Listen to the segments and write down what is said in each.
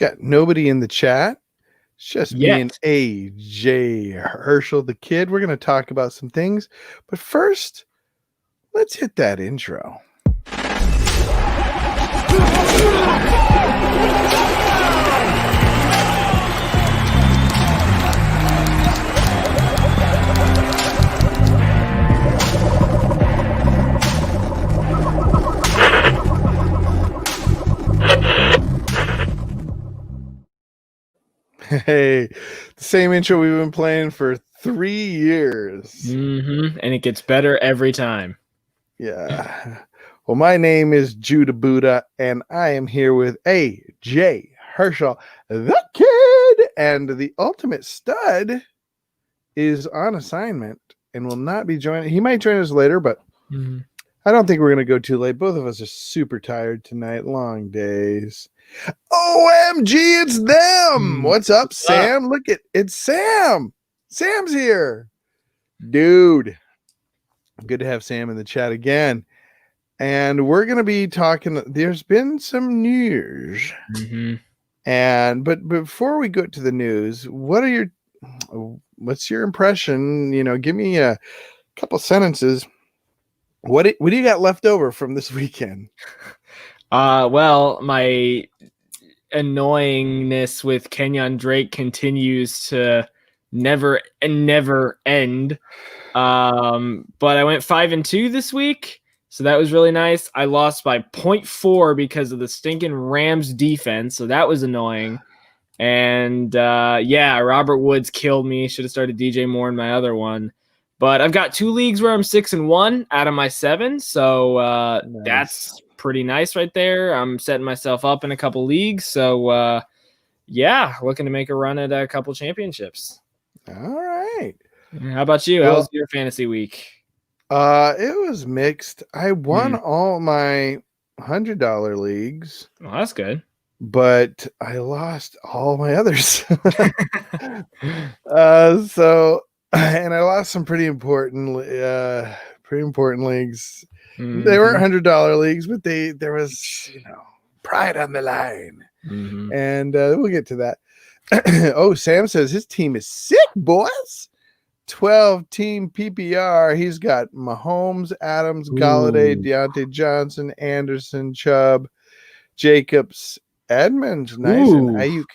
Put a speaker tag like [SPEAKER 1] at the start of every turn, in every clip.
[SPEAKER 1] got nobody in the chat. It's just me and
[SPEAKER 2] Yet.
[SPEAKER 1] AJ Herschel, the kid. We're going to talk about some things. But first, let's hit that intro. Hey, the same intro we've been playing for 3 years.
[SPEAKER 2] And it gets better every time.
[SPEAKER 1] Yeah. Well, my name is Judah Buddha, and I am here with AJ Herschel, the kid, and the ultimate stud is on assignment and will not be joining. He might join us later, but I don't think we're going to go too late. Both of us are super tired tonight. Long days. OMG, it's them. What's up, Sam? Look it's Sam. Sam's here. Dude. Good to have Sam in the chat again. And we're going to be talking. There's been some news. But before we go to the news, what's your impression? Give me a couple sentences. What do you got left over from this weekend?
[SPEAKER 2] Well, my annoyingness with Kenyon Drake continues to never end. But I went 5-2 this week, so that was really nice. I lost by 0.4 because of the stinking Rams defense, so that was annoying. And Robert Woods killed me. Should have started DJ Moore in my other one. But I've got 2 leagues where I'm 6-1 out of my 7, so nice. That's pretty nice right there. I'm setting myself up in a couple leagues, so looking to make a run at a couple championships.
[SPEAKER 1] All right.
[SPEAKER 2] How about you? How was your fantasy week?
[SPEAKER 1] It was mixed. I won all my $100 leagues.
[SPEAKER 2] Oh, that's good.
[SPEAKER 1] But I lost all my others. And I lost some pretty important leagues. They weren't $100 leagues, but there was pride on the line. And we'll get to that. Sam says his team is sick, boys. 12-team PPR. He's got Mahomes, Adams, Galladay, Deontay Johnson, Anderson, Chubb, Jacobs, Edmonds, nice, and Ayuk.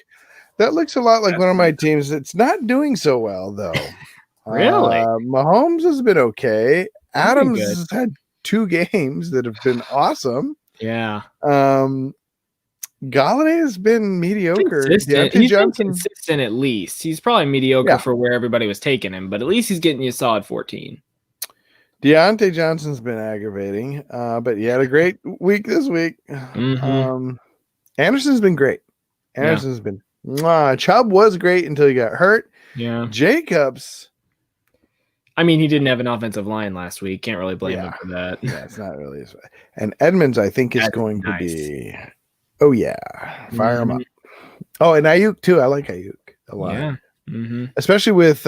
[SPEAKER 1] That looks a lot like one of my teams. It's not doing so well, though.
[SPEAKER 2] Really?
[SPEAKER 1] Mahomes has been okay. Adams has had 2 games that have been awesome.
[SPEAKER 2] Yeah.
[SPEAKER 1] Galladay has been mediocre.
[SPEAKER 2] He's been consistent at least. He's probably mediocre for where everybody was taking him, but at least he's getting you a solid 14.
[SPEAKER 1] Deontay Johnson's been aggravating, but he had a great week this week. Anderson's been great. Anderson's been Chubb was great until he got hurt.
[SPEAKER 2] Yeah.
[SPEAKER 1] Jacobs.
[SPEAKER 2] I mean, he didn't have an offensive line last week. Can't really blame him for that.
[SPEAKER 1] Yeah, it's not really. And Edmonds, I think, is going to be. Oh yeah, fire him up. Oh, and Ayuk too. I like Ayuk a lot.
[SPEAKER 2] Yeah.
[SPEAKER 1] Especially with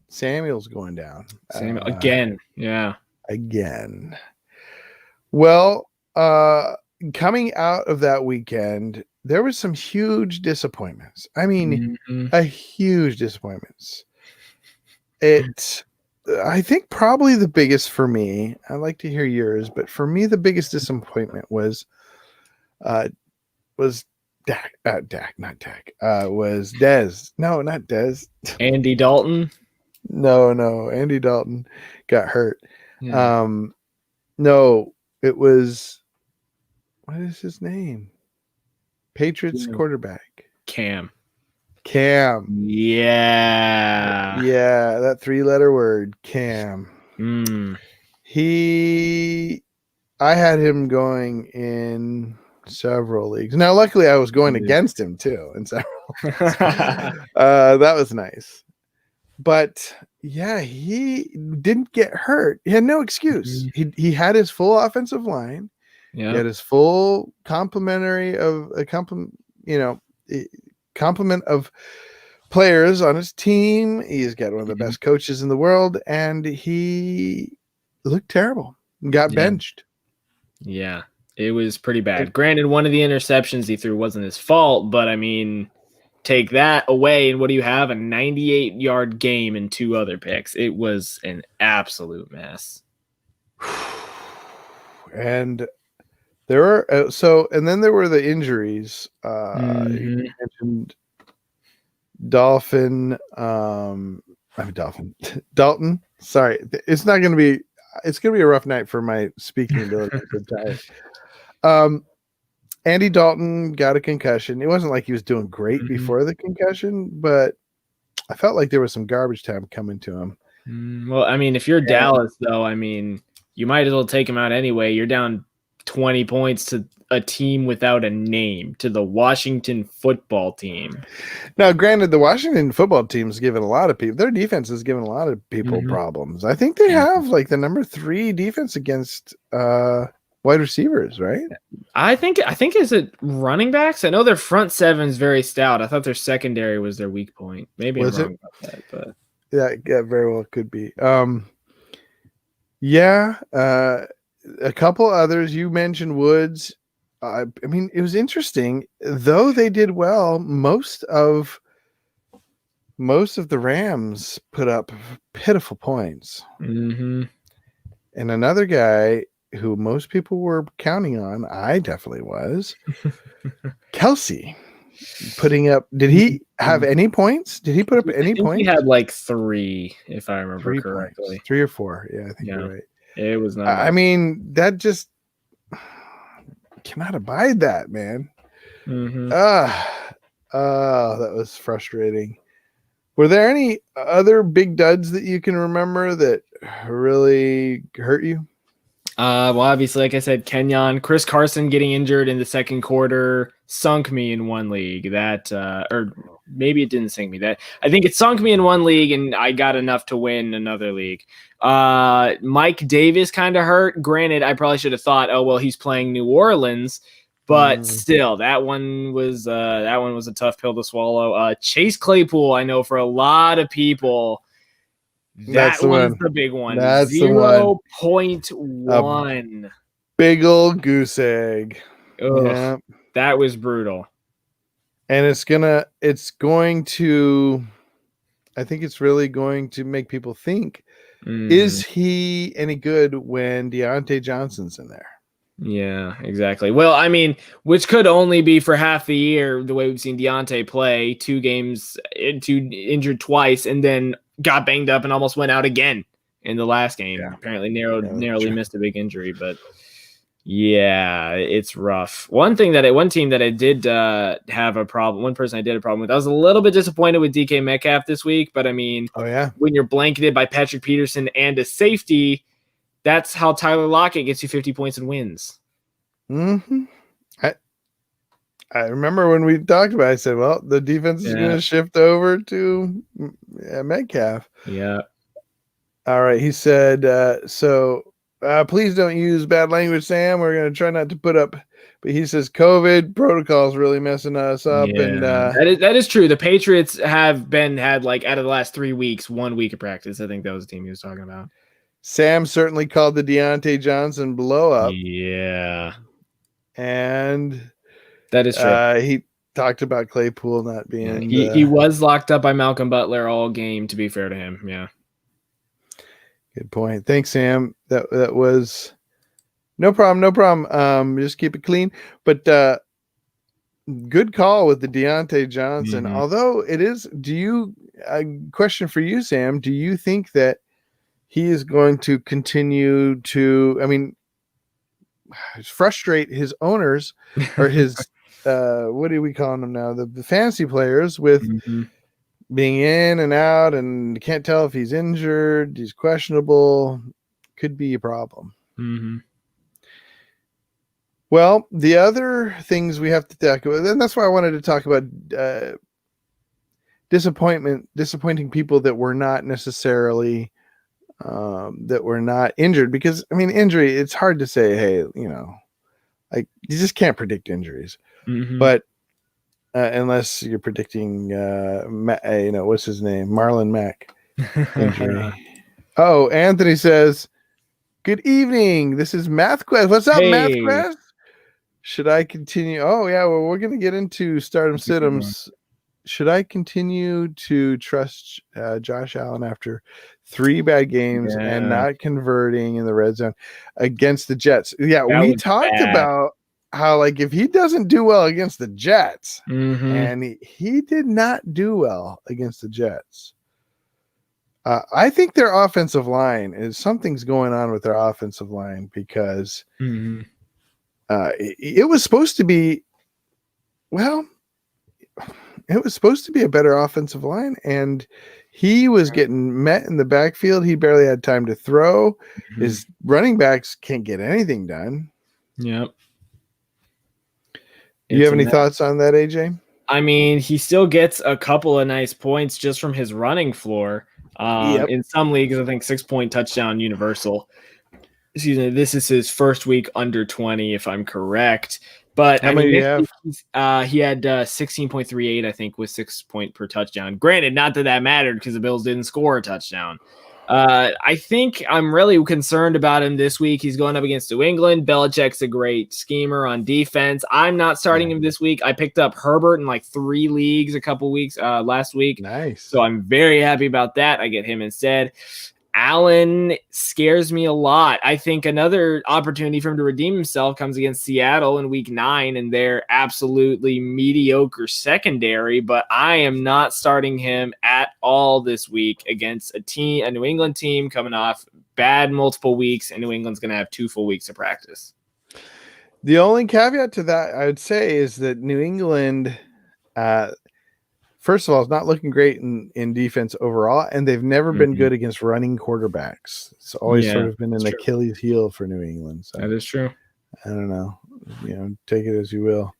[SPEAKER 1] Samuel's going down.
[SPEAKER 2] Again. Yeah.
[SPEAKER 1] Again. Well, coming out of that weekend, there was some huge disappointments. I mean, a huge disappointments. I think probably the biggest for me, I'd like to hear yours, but for me, the biggest disappointment was Dak, not Dak. Was Dez. No, not Dez.
[SPEAKER 2] Andy Dalton.
[SPEAKER 1] No, Andy Dalton got hurt.
[SPEAKER 2] Yeah.
[SPEAKER 1] No, it was, what is his name? Patriots quarterback.
[SPEAKER 2] Cam.
[SPEAKER 1] Yeah. Yeah, that 3-letter word, Cam. I had him going in several leagues. Now, luckily, I was going against him too in several. That was nice. But yeah, he didn't get hurt. He had no excuse. He had his full offensive line.
[SPEAKER 2] Yeah.
[SPEAKER 1] He had his full complement of players on his team. He's got one of the best coaches in the world, and he looked terrible. Got benched.
[SPEAKER 2] Yeah. It was pretty bad. Granted, one of the interceptions he threw wasn't his fault, but I mean, take that away, and what do you have? A 98-yard game and 2 other picks. It was an absolute mess.
[SPEAKER 1] And there were and then there were the injuries. You mentioned Dalton. Sorry, it's not going to be. It's going to be a rough night for my speaking ability. Andy Dalton got a concussion. It wasn't like he was doing great before the concussion, but I felt like there was some garbage time coming to him.
[SPEAKER 2] Well, I mean, if you're Dallas, though, I mean, you might as well take him out anyway. You're down 20 points to a team without a name, to the Washington football team.
[SPEAKER 1] Now, granted, the Washington football team's given a lot of people, their defense has given a lot of people problems. I think they have like the number 3 defense against wide receivers, right?
[SPEAKER 2] I think is it running backs? I know their front 7 is very stout. I thought their secondary was their weak point. Maybe I'm wrong about that, but
[SPEAKER 1] yeah, very well could be. A couple others. You mentioned Woods. I mean, it was interesting. Though they did well, most of the Rams put up pitiful points. And another guy who most people were counting on, I definitely was, Kelsey, putting up. Did he have any points? Did he put up any points?
[SPEAKER 2] He had like 3, if I remember correctly.
[SPEAKER 1] Points. 3 or 4. Yeah, I think you're right.
[SPEAKER 2] It was not.
[SPEAKER 1] I mean, that just cannot abide that, man. That was frustrating. Were there any other big duds that you can remember that really hurt you?
[SPEAKER 2] Well, obviously, like I said, Kenyon, Chris Carson getting injured in the second quarter sunk me in one league. That, or maybe it didn't sink me. That I think it sunk me in one league, and I got enough to win another league. Mike Davis kind of hurt. Granted, I probably should have thought, oh well, he's playing New Orleans, but still, that one was a tough pill to swallow. Chase Claypool, I know for a lot of people. That one's the big one.
[SPEAKER 1] That's
[SPEAKER 2] 0.1.
[SPEAKER 1] Big old goose egg.
[SPEAKER 2] Yeah. That was brutal.
[SPEAKER 1] And it's going to, I think it's really going to make people think, is he any good when Deontay Johnson's in there?
[SPEAKER 2] Yeah, exactly. Well, I mean, which could only be for half the year, the way we've seen Deontay play, 2 games, injured twice, and then got banged up and almost went out again in the last game. Yeah. Apparently narrowly missed a big injury, but yeah, it's rough. One team that I did have a problem. One person I did a problem with. I was a little bit disappointed with DK Metcalf this week, but I mean, when you're blanketed by Patrick Peterson and a safety, that's how Tyler Lockett gets you 50 points and wins.
[SPEAKER 1] I remember when we talked about it, I said, well, the defense is going to shift over to Metcalf.
[SPEAKER 2] Yeah.
[SPEAKER 1] All right. He said, please don't use bad language, Sam. We're going to try not to put up. But he says COVID protocols really messing us up. Yeah. And
[SPEAKER 2] that is true. The Patriots have had like out of the last 3 weeks, 1 week of practice. I think that was the team he was talking about.
[SPEAKER 1] Sam certainly called the Deontay Johnson blow up.
[SPEAKER 2] Yeah.
[SPEAKER 1] And
[SPEAKER 2] that is true.
[SPEAKER 1] He talked about Claypool not being.
[SPEAKER 2] He was locked up by Malcolm Butler all game, to be fair to him. Yeah.
[SPEAKER 1] Good point. Thanks, Sam. That was no problem. Just keep it clean. But good call with the Deontay Johnson. Although it is, a question for you, Sam, do you think that he is going to continue to, frustrate his owners or his, what are we calling them now? The fantasy players with being in and out and can't tell if he's injured, he's questionable, could be a problem. Well, the other things we have to talk about, and that's why I wanted to talk about disappointing people that were not necessarily that were not injured, because injury, it's hard to say, hey, like you just can't predict injuries, but unless you're predicting what's his name, Marlon Mack injury. Oh, Anthony says, good evening, this is Math Quest. What's up, Math Quest? Should I continue? Oh yeah, well we're gonna get into stardom
[SPEAKER 2] That's a good one.
[SPEAKER 1] situms. Should I continue to trust Josh Allen after 3 bad games and
[SPEAKER 2] Yeah,
[SPEAKER 1] not converting in the red zone against the Jets? Yeah,
[SPEAKER 2] that
[SPEAKER 1] we
[SPEAKER 2] was
[SPEAKER 1] talked
[SPEAKER 2] bad.
[SPEAKER 1] about how like if he doesn't do well against the Jets,
[SPEAKER 2] Mm-hmm.
[SPEAKER 1] and he did not do well against the Jets. I think their offensive line is something's going on with their offensive line because
[SPEAKER 2] Mm-hmm.
[SPEAKER 1] it was supposed to be well. It was supposed to be a better offensive line, and he was getting met in the backfield. He barely had time to throw.
[SPEAKER 2] Mm-hmm.
[SPEAKER 1] His running backs can't get anything done.
[SPEAKER 2] Yep.
[SPEAKER 1] Do you have any thoughts on that, AJ?
[SPEAKER 2] I mean, he still gets a couple of nice points just from his running floor.
[SPEAKER 1] Yep.
[SPEAKER 2] In some leagues, I think 6-point touchdown universal. Excuse me, this is his first week under 20, if I'm correct. But
[SPEAKER 1] How many do you have?
[SPEAKER 2] He had 16.38, I think, with 6 point per touchdown. Granted, not that mattered because the Bills didn't score a touchdown. I think I'm really concerned about him this week. He's going up against New England. Belichick's a great schemer on defense. I'm not starting him this week. I picked up Herbert in like 3 leagues a couple weeks last week.
[SPEAKER 1] Nice.
[SPEAKER 2] So I'm very happy about that. I get him instead. Allen scares me a lot. I think another opportunity for him to redeem himself comes against Seattle in week 9 and their absolutely mediocre secondary, but I am not starting him at all this week against a New England team coming off bad multiple weeks, and New England's going to have 2 full weeks of practice.
[SPEAKER 1] The only caveat to that I would say is that New England, first of all, is not looking great in defense overall, and they've never been good against running quarterbacks. It's always sort of been an Achilles heel for New England. So
[SPEAKER 2] that is true.
[SPEAKER 1] I don't know, take it as you will.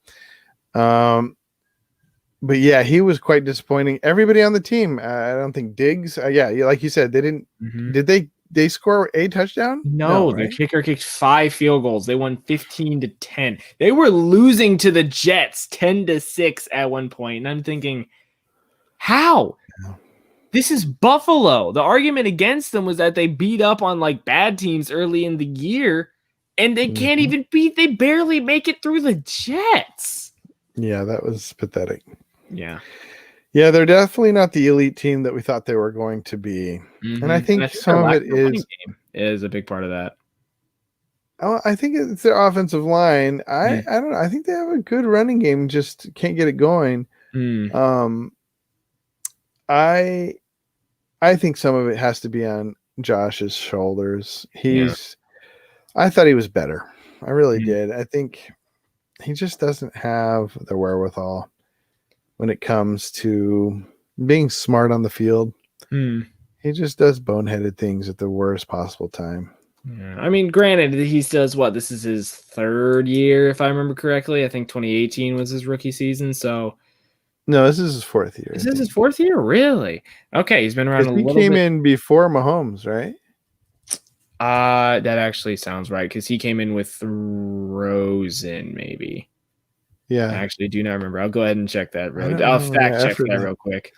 [SPEAKER 1] But yeah, he was quite disappointing. Everybody on the team, I don't think Diggs. Like you said, they didn't. Did they score a touchdown?
[SPEAKER 2] No,
[SPEAKER 1] right?
[SPEAKER 2] The kicker kicked 5 field goals. They won 15-10. They were losing to the Jets 10-6 at one point, and I'm thinking, how? This is Buffalo. The argument against them was that they beat up on like bad teams early in the year, and they can't even beat. They barely make it through the Jets.
[SPEAKER 1] Yeah, that was pathetic.
[SPEAKER 2] Yeah,
[SPEAKER 1] they're definitely not the elite team that we thought they were going to be, and I think some of it
[SPEAKER 2] is a big part of that.
[SPEAKER 1] Oh, I think it's their offensive line. I don't know. I think they have a good running game, just can't get it going. I think some of it has to be on Josh's shoulders. I thought he was better. I really did. I think he just doesn't have the wherewithal when it comes to being smart on the field. He just does boneheaded things at the worst possible time.
[SPEAKER 2] Yeah. I mean, granted, he does what? This is his 3rd year, if I remember correctly. I think 2018 was his rookie season. So
[SPEAKER 1] no, this is his 4th year.
[SPEAKER 2] Is this his 4th year? Really? Okay, he's been around a little bit.
[SPEAKER 1] He came in before Mahomes, right?
[SPEAKER 2] That actually sounds right, because he came in with Rosen, maybe.
[SPEAKER 1] Yeah.
[SPEAKER 2] I actually do not remember. I'll go ahead and check that. I'll fact check that real quick.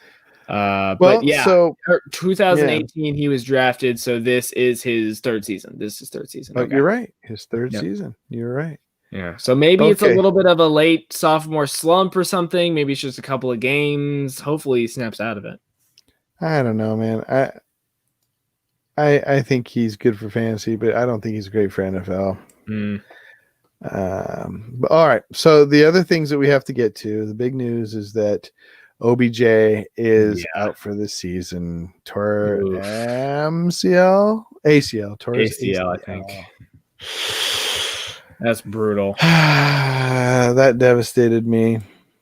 [SPEAKER 1] But yeah,
[SPEAKER 2] so 2018 he was drafted, so this is his 3rd season. This is his 3rd season.
[SPEAKER 1] Okay. You're right. His 3rd season. You're right.
[SPEAKER 2] Yeah. So maybe it's a little bit of a late sophomore slump or something. Maybe it's just a couple of games. Hopefully he snaps out of it.
[SPEAKER 1] I don't know, man. I think he's good for fantasy, but I don't think he's great for NFL. But all right. So the other things that we have to get to, the big news is that OBJ is out for the season. Tore ACL,
[SPEAKER 2] I think. That's brutal.
[SPEAKER 1] That devastated me.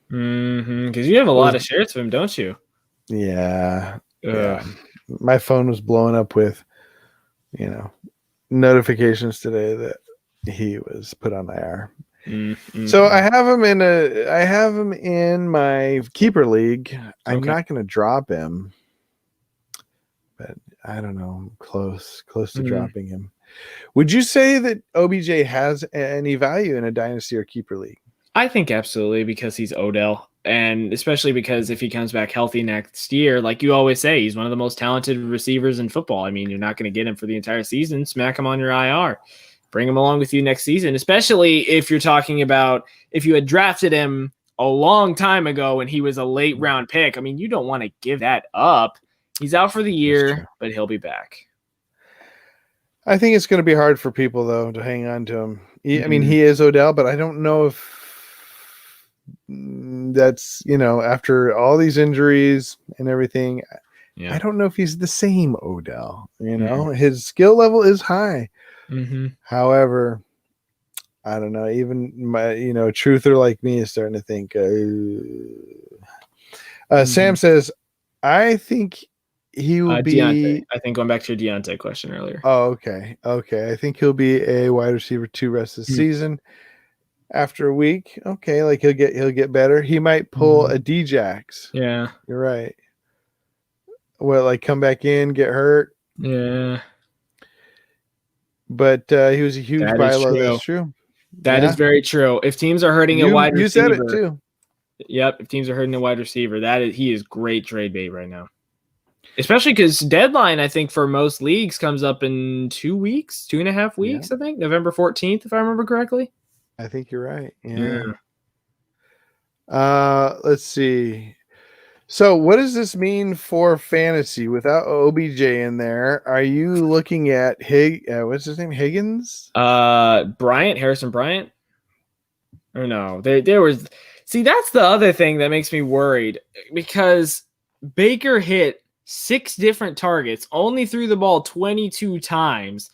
[SPEAKER 2] Because you have a lot of shares of him, don't you?
[SPEAKER 1] Yeah. My phone was blowing up with, notifications today that he was put on IR. So I have him in my keeper league. I'm not going to drop him, but I don't know. I'm close to dropping him. Would you say that OBJ has any value in a dynasty or keeper league?
[SPEAKER 2] I think absolutely, because he's Odell, and especially because if he comes back healthy next year, like you always say, he's one of the most talented receivers in football. I mean, you're not going to get him for the entire season. Smack him on your IR. bring him along with you next season, especially if you're talking about if you had drafted him a long time ago and he was a late round pick. I mean, you don't want to give that up. He's out for the year, but he'll be back.
[SPEAKER 1] I think it's going to be hard for people, though, to hang on to him. I mean, he is Odell, but I don't know if that's, after all these injuries and everything, I don't know if he's the same Odell. His skill level is high. However, I don't know. Even my, truther like me is starting to think. Sam says, I think he will be.
[SPEAKER 2] Deontay. I think going back to your Deontay question earlier.
[SPEAKER 1] Oh, okay. I think he'll be a wide receiver 2 rest of the season. After a week, okay, like he'll get better. He might pull a Djax.
[SPEAKER 2] Yeah,
[SPEAKER 1] you're right. Well, like come back in, get hurt.
[SPEAKER 2] Yeah,
[SPEAKER 1] but he was a huge buy low. That's true.
[SPEAKER 2] That is very true. If teams are hurting a wide receiver,
[SPEAKER 1] you said it too.
[SPEAKER 2] Yep. If teams are hurting a wide receiver, he is great trade bait right now. Especially because deadline, I think, for most leagues comes up in 2 weeks, 2.5 weeks, I think. November 14th, if I remember correctly.
[SPEAKER 1] I think you're right. Yeah. Let's see. So what does this mean for fantasy without OBJ in there? Are you looking at what's his name? Higgins?
[SPEAKER 2] Harrison Bryant? Or no, there was. See, that's the other thing that makes me worried because Baker hit 6 different targets, only threw the ball 22 times.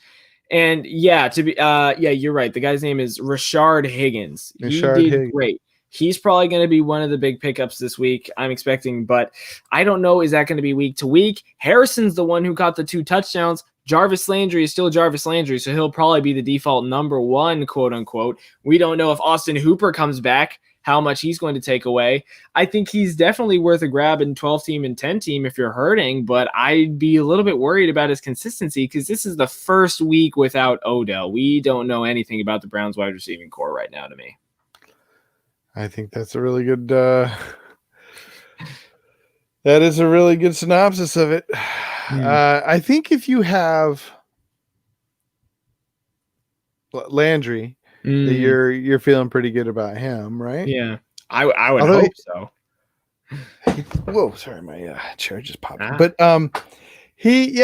[SPEAKER 2] And you're right. The guy's name is Rashard Higgins. He did great. He's probably going to be one of the big pickups this week, I'm expecting, but I don't know. Is that going to be week to week? Harrison's the one who caught the 2 touchdowns. Jarvis Landry is still Jarvis Landry, so he'll probably be the default number 1, quote unquote. We don't know if Austin Hooper comes back, how much he's going to take away. I think he's definitely worth a grab in 12-team and 10-team if you're hurting, but I'd be a little bit worried about his consistency because this is the first week without Odell. We don't know anything about the Browns wide receiving core right now to me.
[SPEAKER 1] I think that's a really good that is a really good synopsis of it. I think if you have Landry, you're feeling pretty good about him, right?
[SPEAKER 2] Yeah, I would hope so.
[SPEAKER 1] Whoa, sorry, my chair just popped. But he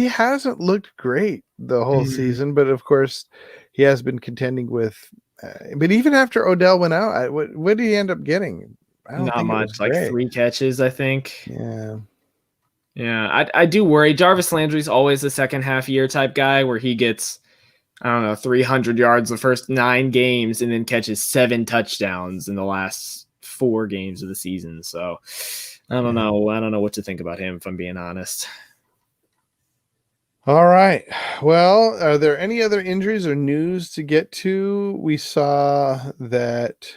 [SPEAKER 1] hasn't looked great the whole season, but of course he has been contending with. But even after Odell went out, what did he end up getting?
[SPEAKER 2] Not much, like 3 catches, I think.
[SPEAKER 1] Yeah,
[SPEAKER 2] I do worry. Jarvis Landry's always a second half year type guy where he gets, 300 yards the first 9 games and then catches 7 touchdowns in the last 4 games of the season. So I don't know. I don't know what to think about him, if I'm being honest.
[SPEAKER 1] All right. Well, are there any other injuries or news to get to? We saw that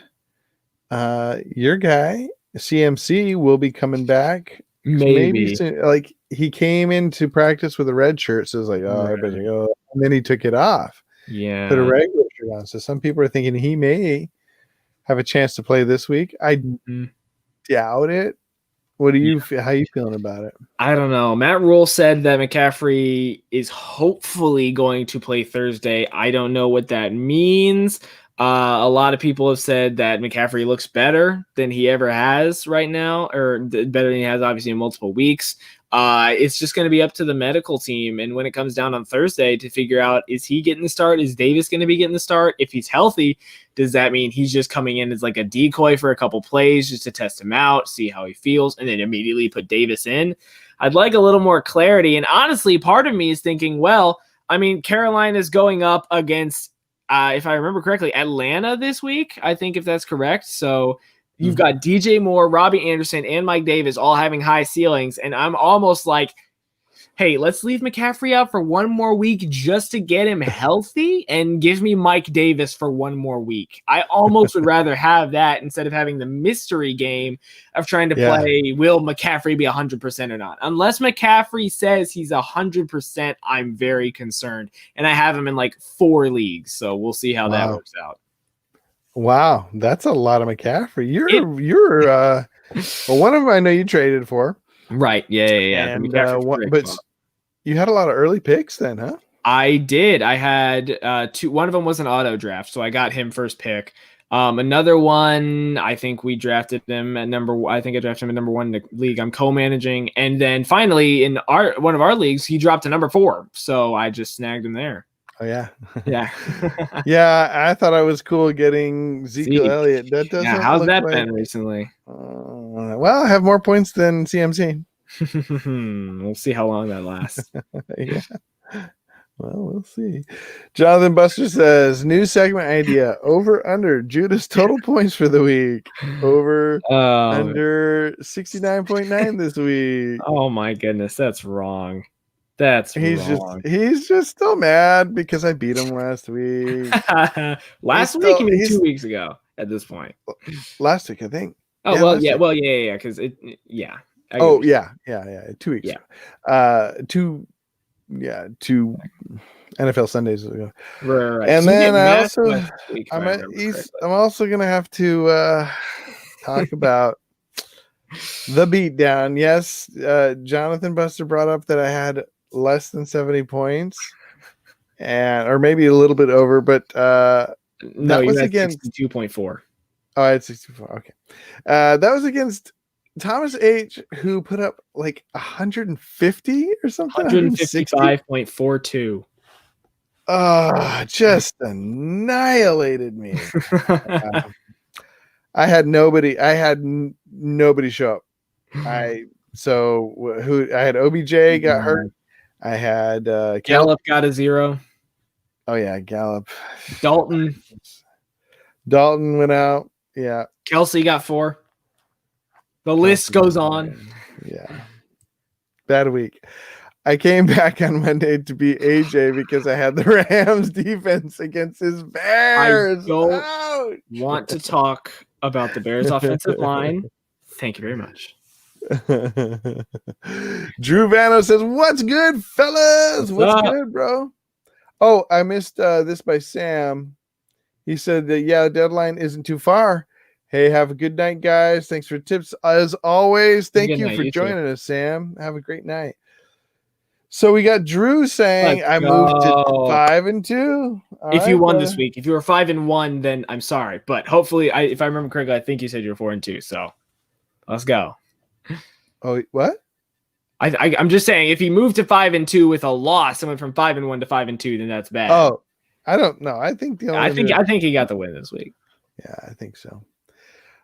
[SPEAKER 1] your guy, CMC, will be coming back. Maybe soon. Like he came into practice with a red shirt, so it's like, everybody's like, oh, and then he took it off.
[SPEAKER 2] Yeah.
[SPEAKER 1] Put a regular shirt on. So some people are thinking he may have a chance to play this week. I doubt it. What do you how are you feeling about it?
[SPEAKER 2] I don't know. Matt Rule said that McCaffrey is hopefully going to play Thursday. I don't know what that means. A lot of people have said that McCaffrey looks better than he ever has right now, or better than he has obviously in multiple weeks. It's just going to be up to the medical team. And when it comes down on Thursday to figure out, is he getting the start? Is Davis going to be getting the start? If he's healthy, does that mean he's just coming in as like a decoy for a couple plays just to test him out, see how he feels, and then immediately put Davis in? I'd like a little more clarity. And honestly, part of me is thinking, Carolina's going up against, if I remember correctly, Atlanta this week, I think, if that's correct. So you've got DJ Moore, Robbie Anderson, and Mike Davis all having high ceilings. And I'm almost like, hey, let's leave McCaffrey out for 1 more week just to get him healthy and give me Mike Davis for 1 more week. I almost would rather have that instead of having the mystery game of trying to play, will McCaffrey be 100% or not? Unless McCaffrey says he's 100%, I'm very concerned. And I have him in like 4 leagues. So we'll see how that works out.
[SPEAKER 1] Wow, that's a lot of McCaffrey. You're one of them I know you traded for.
[SPEAKER 2] Right. Yeah.
[SPEAKER 1] And, but you had a lot of early picks then, huh?
[SPEAKER 2] I did. I had two. One of them was an auto draft, so I got him first pick. Another one, I think we drafted him at I think I drafted him at number 1 in the league I'm co-managing, and then finally in one of our leagues, he dropped to number 4, so I just snagged him there.
[SPEAKER 1] Oh yeah,
[SPEAKER 2] Yeah,
[SPEAKER 1] yeah. I thought I was cool getting Ezekiel
[SPEAKER 2] Zeke.
[SPEAKER 1] Elliott. That doesn't.
[SPEAKER 2] Yeah, how's
[SPEAKER 1] look
[SPEAKER 2] that
[SPEAKER 1] like,
[SPEAKER 2] been recently?
[SPEAKER 1] Well, I have more points than CMC.
[SPEAKER 2] We'll see how long that lasts.
[SPEAKER 1] Yeah. Well, we'll see. Jonathan Buster says, new segment idea: over under Judah's total points for the week. Over under 69.9 this week.
[SPEAKER 2] Oh my goodness, that's wrong. That's wrong.
[SPEAKER 1] He's just still mad because I beat him last week.
[SPEAKER 2] Last week, 2 weeks ago at this point.
[SPEAKER 1] Last week, I think.
[SPEAKER 2] Oh, yeah, yeah, because it, yeah.
[SPEAKER 1] Oh, yeah, 2 weeks ago. Two NFL Sundays ago.
[SPEAKER 2] Right.
[SPEAKER 1] And
[SPEAKER 2] so
[SPEAKER 1] then
[SPEAKER 2] I'm
[SPEAKER 1] I'm also gonna have to talk about the beatdown. Yes, Jonathan Buster brought up that I had less than 70 points, or maybe a little bit over, but
[SPEAKER 2] no, you had 62.4.
[SPEAKER 1] Oh, I had 64. Okay, that was against Thomas H, who put up like 150 or something.
[SPEAKER 2] 155.42.
[SPEAKER 1] Just annihilated me. I had nobody show up. I had OBJ got hurt. I had
[SPEAKER 2] Gallup got a 0.
[SPEAKER 1] Oh yeah, Gallup.
[SPEAKER 2] Dalton
[SPEAKER 1] went out. Yeah.
[SPEAKER 2] Kelsey got 4. The list goes on.
[SPEAKER 1] Yeah. Bad week. I came back on Monday to beat AJ because I had the Rams defense against his Bears.
[SPEAKER 2] I don't want to talk about the Bears offensive line. Thank you very much.
[SPEAKER 1] Drew Vano says, "What's good, fellas? What's good, bro?" Oh, I missed this by Sam. He said that, the deadline isn't too far. Hey, have a good night, guys. Thanks for tips as always. Thank you for joining us, Sam. Have a great night. So we got Drew saying I moved to 5-2.
[SPEAKER 2] If you won this week, if you were 5-1, then I'm sorry, but hopefully, if I remember correctly, I think you said you were 4-2. So let's go.
[SPEAKER 1] Oh, what?
[SPEAKER 2] I'm just saying, if he moved to 5-2 with a loss, someone from 5-1 to 5-2, then that's bad.
[SPEAKER 1] Oh, I don't know. I think
[SPEAKER 2] I think he got the win this week.
[SPEAKER 1] Yeah, I think so.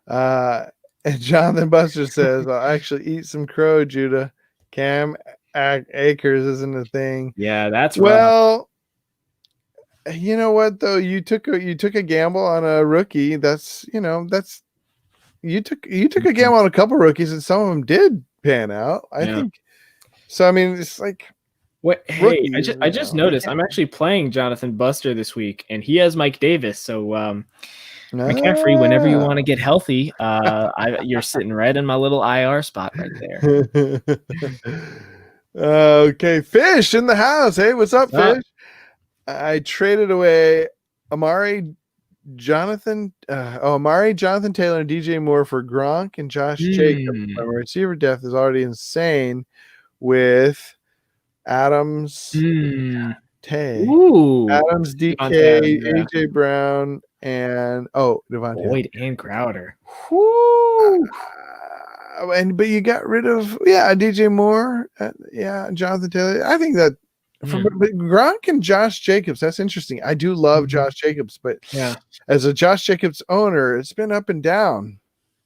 [SPEAKER 1] And Jonathan Buster says, "I'll actually eat some crow, Judah. Cam Akers isn't a thing."
[SPEAKER 2] Yeah, that's
[SPEAKER 1] well. Rough. You know what though? You took a gamble on a rookie. You took a gamble on a couple rookies, and some of them did pan out. I think. So I mean, it's like.
[SPEAKER 2] Hey, I just noticed I'm actually playing Jonathan Buster this week, and he has Mike Davis. So McCaffrey, whenever you want to get healthy, you're sitting right in my little IR spot right there.
[SPEAKER 1] Okay, Fish in the house. Hey, what's up, Fish? I traded away Amari, Jonathan Taylor, and DJ Moore for Gronk and Josh Jacobs. My receiver depth is already insane with Adams, Adams, DK, AJ Brown, and Devontae
[SPEAKER 2] Boyd and Crowder.
[SPEAKER 1] But you got rid of DJ Moore, Jonathan Taylor. I think that but Gronk and Josh Jacobs, that's interesting. I do love Josh Jacobs, but as a Josh Jacobs owner, it's been up and down.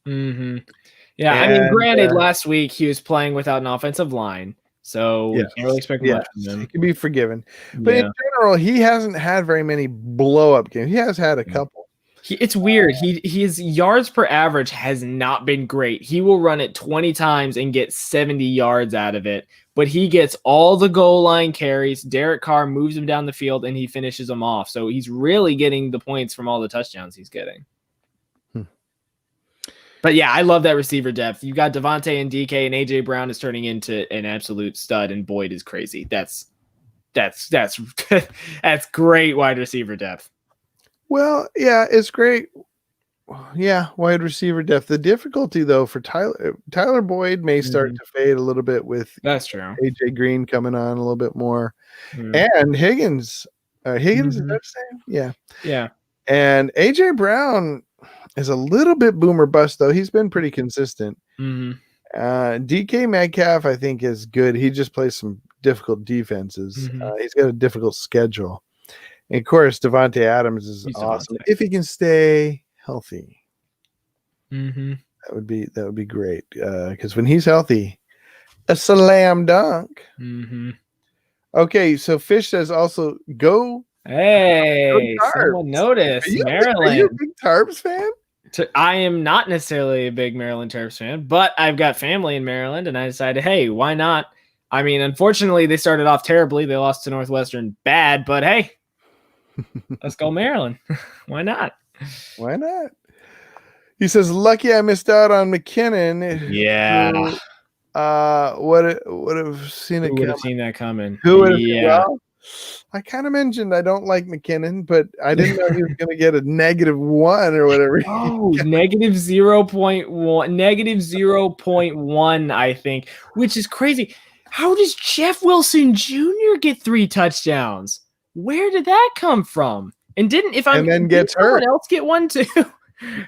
[SPEAKER 2] Yeah, I mean, granted, last week he was playing without an offensive line. So we can't really expect much from him.
[SPEAKER 1] He can be forgiven. But in general, he hasn't had very many blow-up games. He has had a couple.
[SPEAKER 2] It's weird. His yards per average has not been great. He will run it 20 times and get 70 yards out of it. But he gets all the goal line carries. Derek Carr moves him down the field, and he finishes them off. So he's really getting the points from all the touchdowns he's getting. But yeah, I love that receiver depth. You got Devontae and DK, and AJ Brown is turning into an absolute stud, and Boyd is crazy. That's that's great wide receiver depth.
[SPEAKER 1] Well, yeah, it's great yeah, wide receiver depth. The difficulty though for Tyler Boyd may start to fade a little bit with
[SPEAKER 2] That's true.
[SPEAKER 1] AJ Green coming on a little bit more,
[SPEAKER 2] Mm.
[SPEAKER 1] and Higgins. Higgins is
[SPEAKER 2] Mhm.
[SPEAKER 1] that the same? Yeah,
[SPEAKER 2] Yeah.
[SPEAKER 1] and AJ Brown is a little bit boomer bust though. He's been pretty consistent.
[SPEAKER 2] Hmm.
[SPEAKER 1] DK Metcalf, I think, is good. He just plays some difficult defenses.
[SPEAKER 2] Mhm.
[SPEAKER 1] He's got a difficult schedule. And of course, Devontae Adams is
[SPEAKER 2] He's
[SPEAKER 1] awesome
[SPEAKER 2] Devontae.
[SPEAKER 1] if he can stay healthy.
[SPEAKER 2] Hmm.
[SPEAKER 1] That would be great because when he's healthy, a slam dunk.
[SPEAKER 2] Hmm.
[SPEAKER 1] Okay, so Fish says also go
[SPEAKER 2] Hey,
[SPEAKER 1] Tarbs.
[SPEAKER 2] someone noticed
[SPEAKER 1] Are you a
[SPEAKER 2] Maryland.
[SPEAKER 1] big Tarbs fan?
[SPEAKER 2] I am not necessarily a big Maryland Terps fan, but I've got family in Maryland, and I decided, hey, why not? I mean, unfortunately, they started off terribly. They lost to Northwestern bad, but hey, let's go Maryland. Why not?
[SPEAKER 1] Why not? He says, "Lucky I missed out on McKinnon."
[SPEAKER 2] Yeah.
[SPEAKER 1] Would have seen it
[SPEAKER 2] Who would have
[SPEAKER 1] coming.
[SPEAKER 2] seen that coming?
[SPEAKER 1] Who would have?
[SPEAKER 2] Yeah.
[SPEAKER 1] Well, I kind of mentioned I don't like McKinnon, but I didn't know he was going to get a -1 or whatever.
[SPEAKER 2] Oh, negative 0.1, negative 0.1, I think, which is crazy. How does Jeff Wilson Jr. get 3 touchdowns? Where did that come from? And
[SPEAKER 1] then gets
[SPEAKER 2] someone
[SPEAKER 1] hurt.
[SPEAKER 2] else get one too?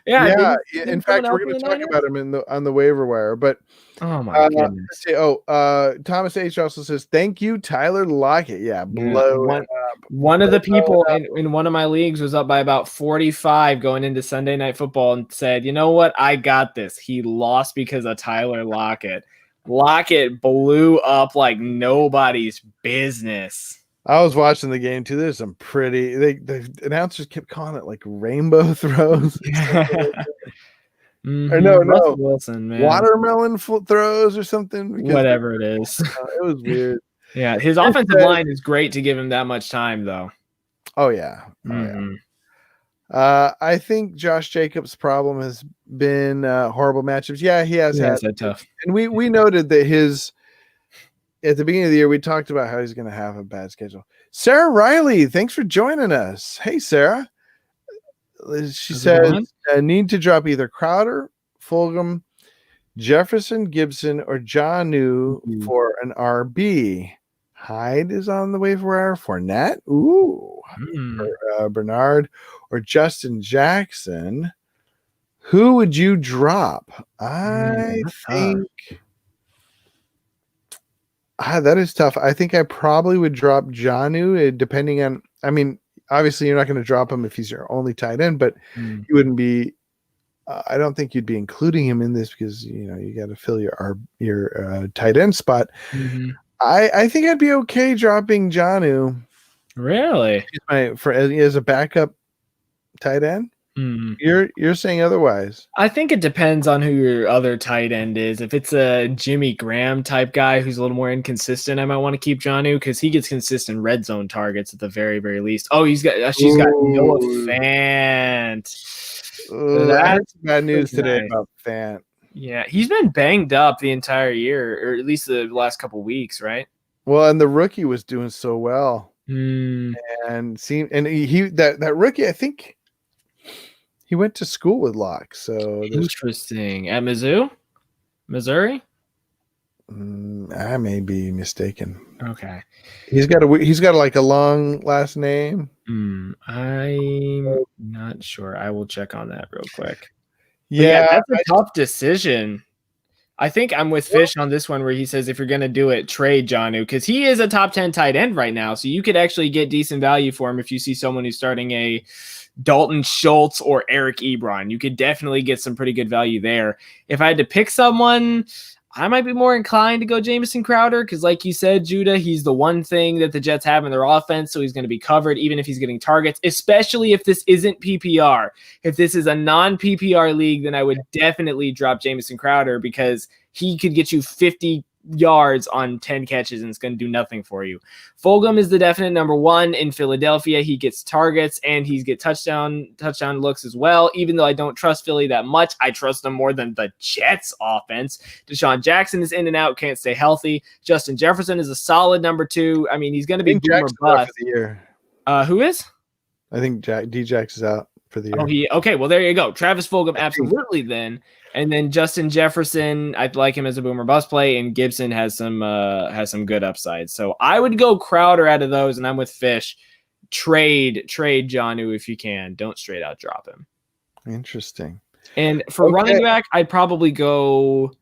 [SPEAKER 1] Yeah.
[SPEAKER 2] didn't
[SPEAKER 1] In fact,
[SPEAKER 2] someone
[SPEAKER 1] we're
[SPEAKER 2] else
[SPEAKER 1] going to
[SPEAKER 2] in the
[SPEAKER 1] talk
[SPEAKER 2] Niners?
[SPEAKER 1] about him on the waiver wire. But
[SPEAKER 2] Oh my
[SPEAKER 1] let's
[SPEAKER 2] goodness.
[SPEAKER 1] see. Thomas H also says, "Thank you, Tyler Lockett." Yeah, blow it up.
[SPEAKER 2] One of the people in one of my leagues was up by about 45 going into Sunday Night Football and said, you know what? I got this. He lost because of Tyler Lockett. Lockett blew up like nobody's business.
[SPEAKER 1] I was watching the game too. There's some pretty. The announcers kept calling it like rainbow throws. Or no,
[SPEAKER 2] Russell Wilson, man.
[SPEAKER 1] watermelon throws or something.
[SPEAKER 2] Whatever it is.
[SPEAKER 1] It was weird.
[SPEAKER 2] Yeah, his offensive line is great to give him that much time, though.
[SPEAKER 1] Oh yeah. I think Josh Jacobs' problem has been horrible matchups. Yeah, he has had
[SPEAKER 2] tough.
[SPEAKER 1] And we noted that at the beginning of the year, we talked about how he's going to have a bad schedule. Sarah Riley, thanks for joining us. Hey, Sarah. She says, need to drop either Crowder, Fulgham, Jefferson, Gibson, or Jonnu for an RB. Hyde is on the waiver wire. Fournette, Bernard, or Justin Jackson. Who would you drop? I think that is tough. I think I probably would drop Jonnu, depending on. I mean, obviously, you're not going to drop him if he's your only tight end, but you wouldn't be. I don't think you'd be including him in this because you got to fill your tight end spot. I think I'd be okay dropping Jonnu.
[SPEAKER 2] Really?
[SPEAKER 1] As a backup tight end. You're saying otherwise.
[SPEAKER 2] I think it depends on who your other tight end is. If it's a Jimmy Graham type guy who's a little more inconsistent, I might want to keep Jonnu because he gets consistent red zone targets at the very, very least. Oh, she's got Noah Fant.
[SPEAKER 1] That's bad news today about Fant.
[SPEAKER 2] Yeah, he's been banged up the entire year, or at least the last couple weeks, right?
[SPEAKER 1] Well, and the rookie was doing so well,
[SPEAKER 2] and
[SPEAKER 1] that rookie, I think he went to school with Locke. So
[SPEAKER 2] interesting. At Missouri.
[SPEAKER 1] I may be mistaken.
[SPEAKER 2] Okay,
[SPEAKER 1] he's got like a long last name.
[SPEAKER 2] I'm not sure. I will check on that real quick.
[SPEAKER 1] Yeah,
[SPEAKER 2] that's a tough decision. I think I'm with Fish on this one where he says if you're going to do it, trade Jonnu because he is a top 10 tight end right now. So you could actually get decent value for him if you see someone who's starting a Dalton Schultz or Eric Ebron. You could definitely get some pretty good value there. If I had to pick someone, I might be more inclined to go Jamison Crowder because, like you said, Judah, he's the one thing that the Jets have in their offense, so he's going to be covered even if he's getting targets, especially if this isn't PPR. If this is a non-PPR league, then I would definitely drop Jamison Crowder because he could get you 50 yards on 10 catches and it's going to do nothing for you. Fulgham is the definite number one in Philadelphia. He gets targets and he's get touchdown looks as well. Even though I don't trust Philly that much, I trust them more than the Jets offense. Deshaun Jackson is in and out, can't stay healthy. Justin Jefferson is a solid number 2. I mean, he's going to be boomer bust.
[SPEAKER 1] For the year.
[SPEAKER 2] Who is?
[SPEAKER 1] I think D-Jax is out. for the year.
[SPEAKER 2] Okay. Well, there you go. Travis Fulgham, absolutely. Then, and then Justin Jefferson, I'd like him as a boomer bust play, and Gibson has some good upside. So I would go Crowder out of those, and I'm with Fish. Trade Jonnu if you can. Don't straight out drop him.
[SPEAKER 1] Interesting.
[SPEAKER 2] And for running back, I'd probably go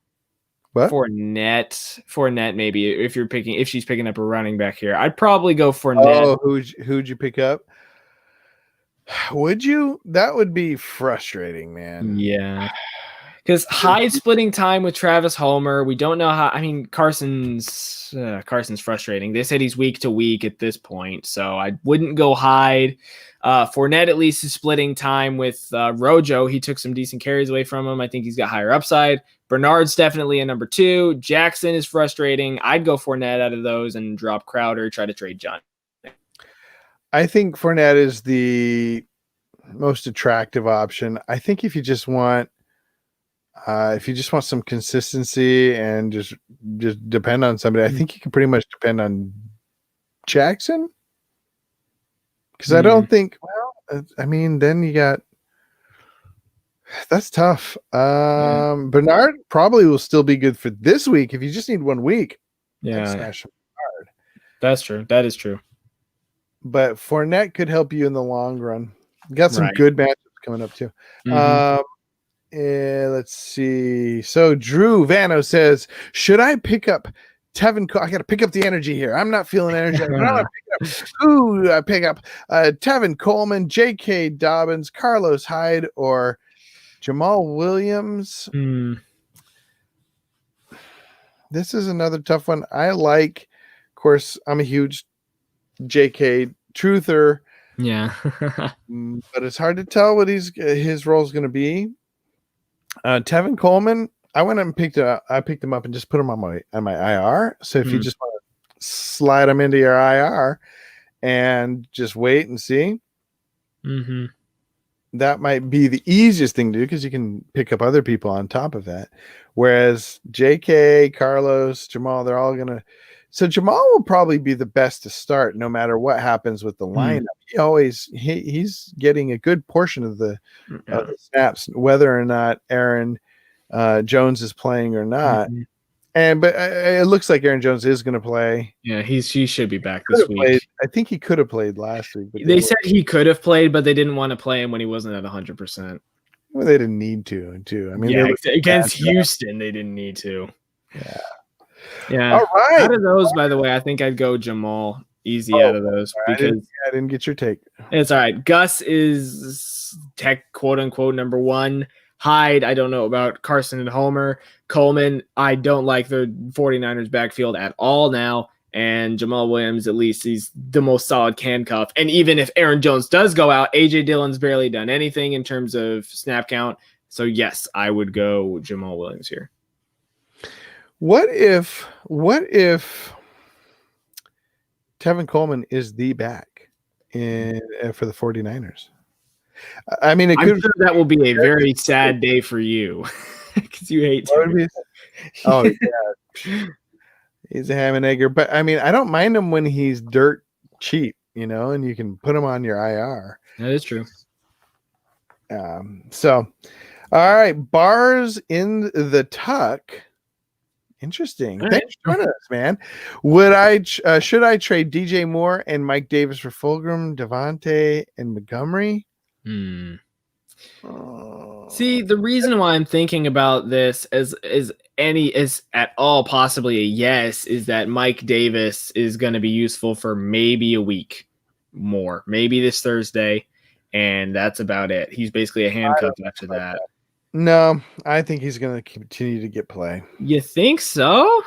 [SPEAKER 2] Fournette maybe if she's picking up a running back here. I'd probably go Fournette.
[SPEAKER 1] Oh, who'd you pick up? Would you? That would be frustrating, man.
[SPEAKER 2] Yeah. Because Hyde splitting time with Travis Homer. We don't know how. I mean, Carson's frustrating. They said he's week to week at this point, so I wouldn't go Hyde. Fournette at least is splitting time with Rojo. He took some decent carries away from him. I think he's got higher upside. Bernard's definitely a number 2. Jackson is frustrating. I'd go Fournette out of those and drop Crowder. Try to trade John.
[SPEAKER 1] I think Fournette is the most attractive option. I think if you just want some consistency and just depend on somebody, I think you can pretty much depend on Jackson. Because I don't think, I mean, then you got, that's tough. Bernard probably will still be good for this week. If you just need 1 week,
[SPEAKER 2] That's true. That is true.
[SPEAKER 1] But Fournette could help you in the long run. Got some good matchups coming up too. Let's see. So Drew Vano says, should I pick up Tevin? I got to pick up the energy here. I'm not feeling energy. I pick up Tevin Coleman, J.K. Dobbins, Carlos Hyde, or Jamal Williams. This is another tough one. Of course, I'm a huge J.K. truther.
[SPEAKER 2] Yeah.
[SPEAKER 1] But it's hard to tell what his role is going to be. Tevin Coleman, I went and picked him up and just put him on my IR. So if you just want to slide him into your IR and just wait and see, that might be the easiest thing to do because you can pick up other people on top of that. Whereas JK, Carlos, Jamal, they're all gonna. So Jamal will probably be the best to start no matter what happens with the lineup. He's getting a good portion of the snaps, whether or not Aaron Jones is playing or not. But it looks like Aaron Jones is going to play.
[SPEAKER 2] Yeah, he should be back this week.
[SPEAKER 1] I think he could have played last week. But
[SPEAKER 2] they said he could have played, but they didn't want to play him when he wasn't at 100%.
[SPEAKER 1] Well, they didn't need to. I mean,
[SPEAKER 2] against Houston, they didn't need to. Yeah.
[SPEAKER 1] All right.
[SPEAKER 2] Out of those, by the way, I think I'd go Jamal easy out of those because
[SPEAKER 1] I didn't get your take.
[SPEAKER 2] It's all right. Gus is tech quote unquote number 1. Hyde, I don't know about Carson and Homer. Coleman, I don't like the 49ers backfield at all now. And Jamal Williams, at least he's the most solid handcuff. And even if Aaron Jones does go out, AJ Dillon's barely done anything in terms of snap count. So yes, I would go Jamal Williams here.
[SPEAKER 1] What if Tevin Coleman is the back for the 49ers? I mean,
[SPEAKER 2] I'm sure that will be a very sad day for you because you hate Tevin.
[SPEAKER 1] Oh, yeah. He's a ham and egger. But, I mean, I don't mind him when he's dirt cheap, and you can put him on your IR.
[SPEAKER 2] That is true.
[SPEAKER 1] So, all right. Bars in the tuck. Interesting. Thanks for joining us, man. Should I trade DJ Moore and Mike Davis for Fulgham, Devontae, and Montgomery?
[SPEAKER 2] See, the reason why I'm thinking about this is at all possibly a yes is that Mike Davis is going to be useful for maybe a week more, maybe this Thursday, and that's about it. He's basically a handcuff after that.
[SPEAKER 1] No, I think he's going to continue to get play.
[SPEAKER 2] You think so?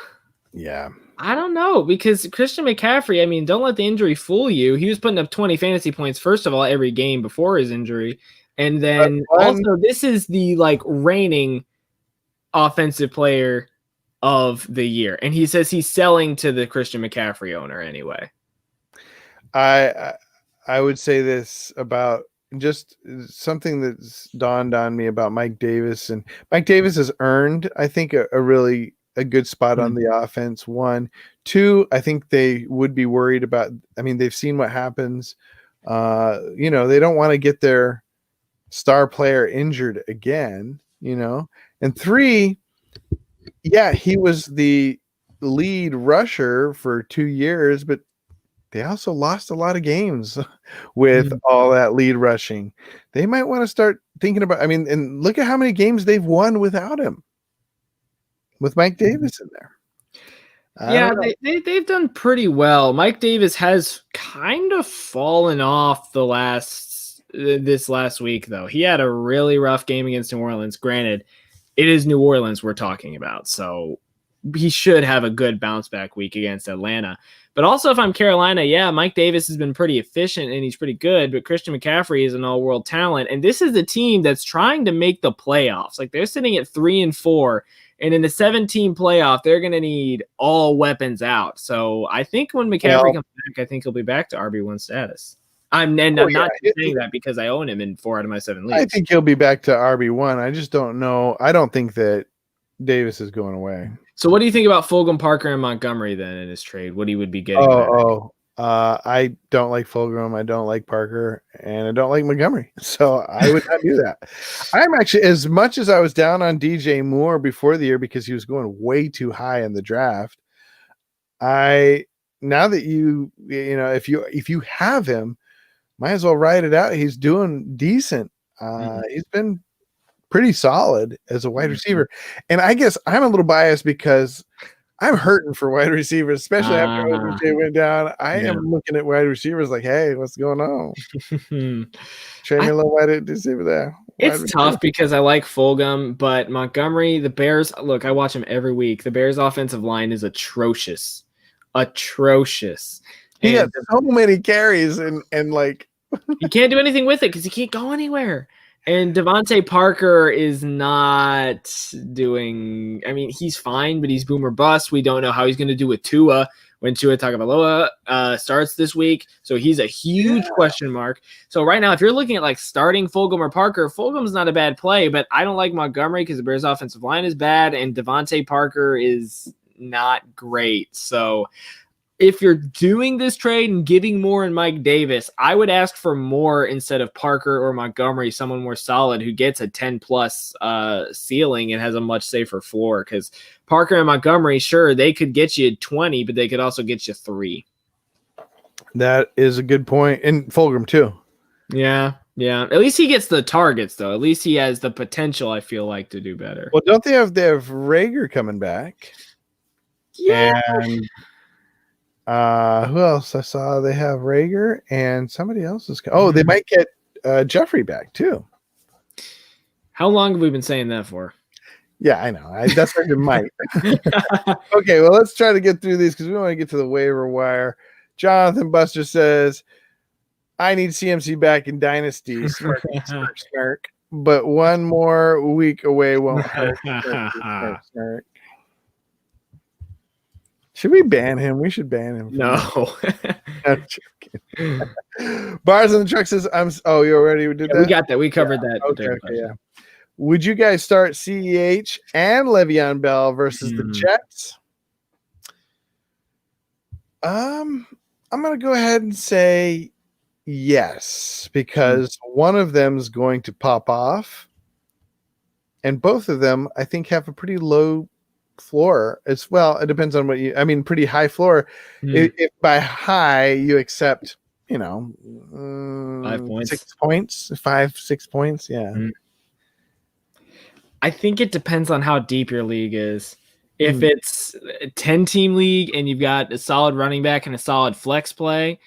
[SPEAKER 1] Yeah.
[SPEAKER 2] I don't know, because Christian McCaffrey, I mean, don't let the injury fool you. He was putting up 20 fantasy points, first of all, every game before his injury. And then also, this is the reigning offensive player of the year. And he says he's selling to the Christian McCaffrey owner anyway.
[SPEAKER 1] I would say this about just something that's dawned on me about Mike Davis. And Mike Davis has earned, I think, a really good spot on the offense. 1, 2, I think they would be worried about, I mean, they've seen what happens. They don't want to get their star player injured again, and 3, yeah, he was the lead rusher for 2 years, but they also lost a lot of games with all that lead rushing. They might want to start thinking about, and look at how many games they've won without him, with Mike Davis in there.
[SPEAKER 2] Yeah, they've done pretty well. Mike Davis has kind of fallen off this last week, though. He had a really rough game against New Orleans. Granted, it is New Orleans we're talking about, so he should have a good bounce back week against Atlanta. But also, if I'm Carolina, yeah, Mike Davis has been pretty efficient and he's pretty good, but Christian McCaffrey is an all-world talent, and this is a team that's trying to make the playoffs. Like, they're sitting at 3-4, and in the 17 playoff, they're going to need all weapons out. So I think when McCaffrey comes back, I think he'll be back to RB1 status. I'm not saying that because I own him in 4 out of my 7 leagues.
[SPEAKER 1] I think he'll be back to RB1. I just don't know. I don't think that Davis is going away.
[SPEAKER 2] So what do you think about Fulgham, Parker, and Montgomery then in his trade? What he would be getting?
[SPEAKER 1] I don't like Fulgham. I don't like Parker, and I don't like Montgomery. So I would not do that. I'm actually, as much as I was down on DJ Moore before the year because he was going way too high in the draft, now that if you have him, might as well ride it out. He's doing decent. He's been pretty solid as a wide receiver. And I guess I'm a little biased because I'm hurting for wide receivers, especially after OBJ went down. I am looking at wide receivers like, hey, what's going on? Trade me a little wide receiver there.
[SPEAKER 2] It's tough because I like Fulgham, but Montgomery, the Bears, look, I watch him every week. The Bears' offensive line is atrocious.
[SPEAKER 1] He got so many carries and like
[SPEAKER 2] you can't do anything with it because he can't go anywhere. And Devontae Parker is not doing – he's fine, but he's boom or bust. We don't know how he's going to do with Tua when Tua Tagovailoa starts this week. So he's a huge question mark. So right now, if you're looking at like starting Fulgham or Parker, Fulgham's not a bad play, but I don't like Montgomery because the Bears' offensive line is bad and Devontae Parker is not great. So – if you're doing this trade and getting more in Mike Davis, I would ask for more instead of Parker or Montgomery, someone more solid who gets a 10-plus ceiling and has a much safer floor. Because Parker and Montgomery, sure, they could get you 20, but they could also get you 3.
[SPEAKER 1] That is a good point. And Fulgham, too.
[SPEAKER 2] Yeah. At least he gets the targets, though. At least he has the potential, I feel like, to do better.
[SPEAKER 1] Well, don't they have Rager coming back?
[SPEAKER 2] Yeah.
[SPEAKER 1] And who else? I saw they have Rager and somebody else is. They might get Jeffrey back too.
[SPEAKER 2] How long have we been saying that for?
[SPEAKER 1] Yeah, I know. That's what it might. Okay, well, let's try to get through these because we want to get to the waiver wire. Jonathan Buster says, "I need CMC back in Dynasty." Snark. But one more week away won't hurt. Snark. Should we ban him? We should ban him.
[SPEAKER 2] No.
[SPEAKER 1] I'm joking. Bars on the Truck says, you already did that?
[SPEAKER 2] We got that. We covered that.
[SPEAKER 1] Okay, yeah. Would you guys start CEH and Le'Veon Bell versus the Jets? I'm going to go ahead and say yes, because one of them is going to pop off, and both of them, I think, have a pretty low floor as well. It depends on pretty high floor. If by high you accept
[SPEAKER 2] 5 points,
[SPEAKER 1] 6 points, 5-6 points. Yeah.
[SPEAKER 2] I think it depends on how deep your league is. If it's a 10-team league and you've got a solid running back and a solid flex play,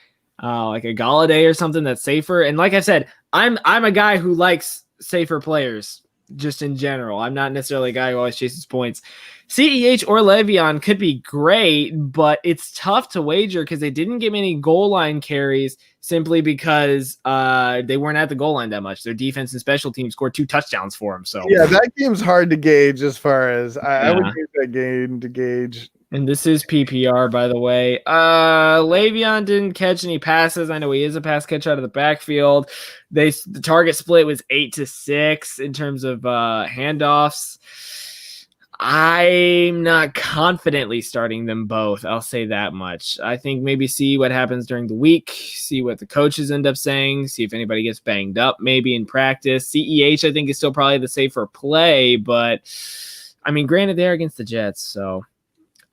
[SPEAKER 2] like a Galladay or something that's safer. And like I said, I'm a guy who likes safer players just in general. I'm not necessarily a guy who always chases points. CEH or Le'Veon could be great, but it's tough to wager because they didn't get many goal line carries simply because they weren't at the goal line that much. Their defense and special teams scored 2 touchdowns for them. So
[SPEAKER 1] yeah, that game's hard to gauge as far as I would use that game to gauge.
[SPEAKER 2] And this is PPR, by the way. Le'Veon didn't catch any passes. I know he is a pass catcher out of the backfield. The target split was 8-6 in terms of handoffs. I'm not confidently starting them both. I'll say that much. I think maybe see what happens during the week, see what the coaches end up saying, see if anybody gets banged up maybe in practice. CEH, I think, is still probably the safer play, but I mean, granted, they're against the Jets, so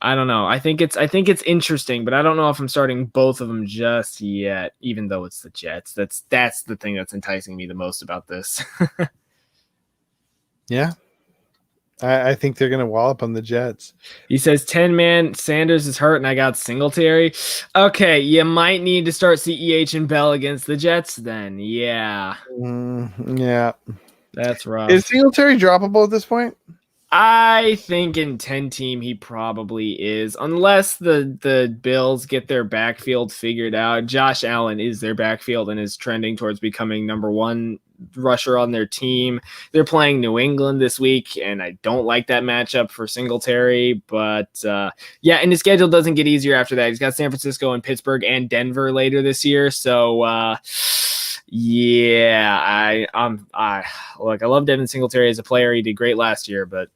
[SPEAKER 2] I don't know. I think it's interesting, but I don't know if I'm starting both of them just yet, even though it's the Jets. That's the thing that's enticing me the most about this.
[SPEAKER 1] Yeah. I think they're going to wallop on the Jets.
[SPEAKER 2] He says 10-man, Sanders is hurt, and I got Singletary. Okay, you might need to start CEH and Bell against the Jets then. Yeah.
[SPEAKER 1] Yeah.
[SPEAKER 2] That's rough.
[SPEAKER 1] Is Singletary droppable at this point?
[SPEAKER 2] I think in 10-team he probably is, unless the Bills get their backfield figured out. Josh Allen is their backfield and is trending towards becoming number one rusher on their team. They're playing New England this week, and I don't like that matchup for Singletary. But yeah, and his schedule doesn't get easier after that. He's got San Francisco and Pittsburgh and Denver later this year. So yeah, I look, I love Devin Singletary as a player. He did great last year, but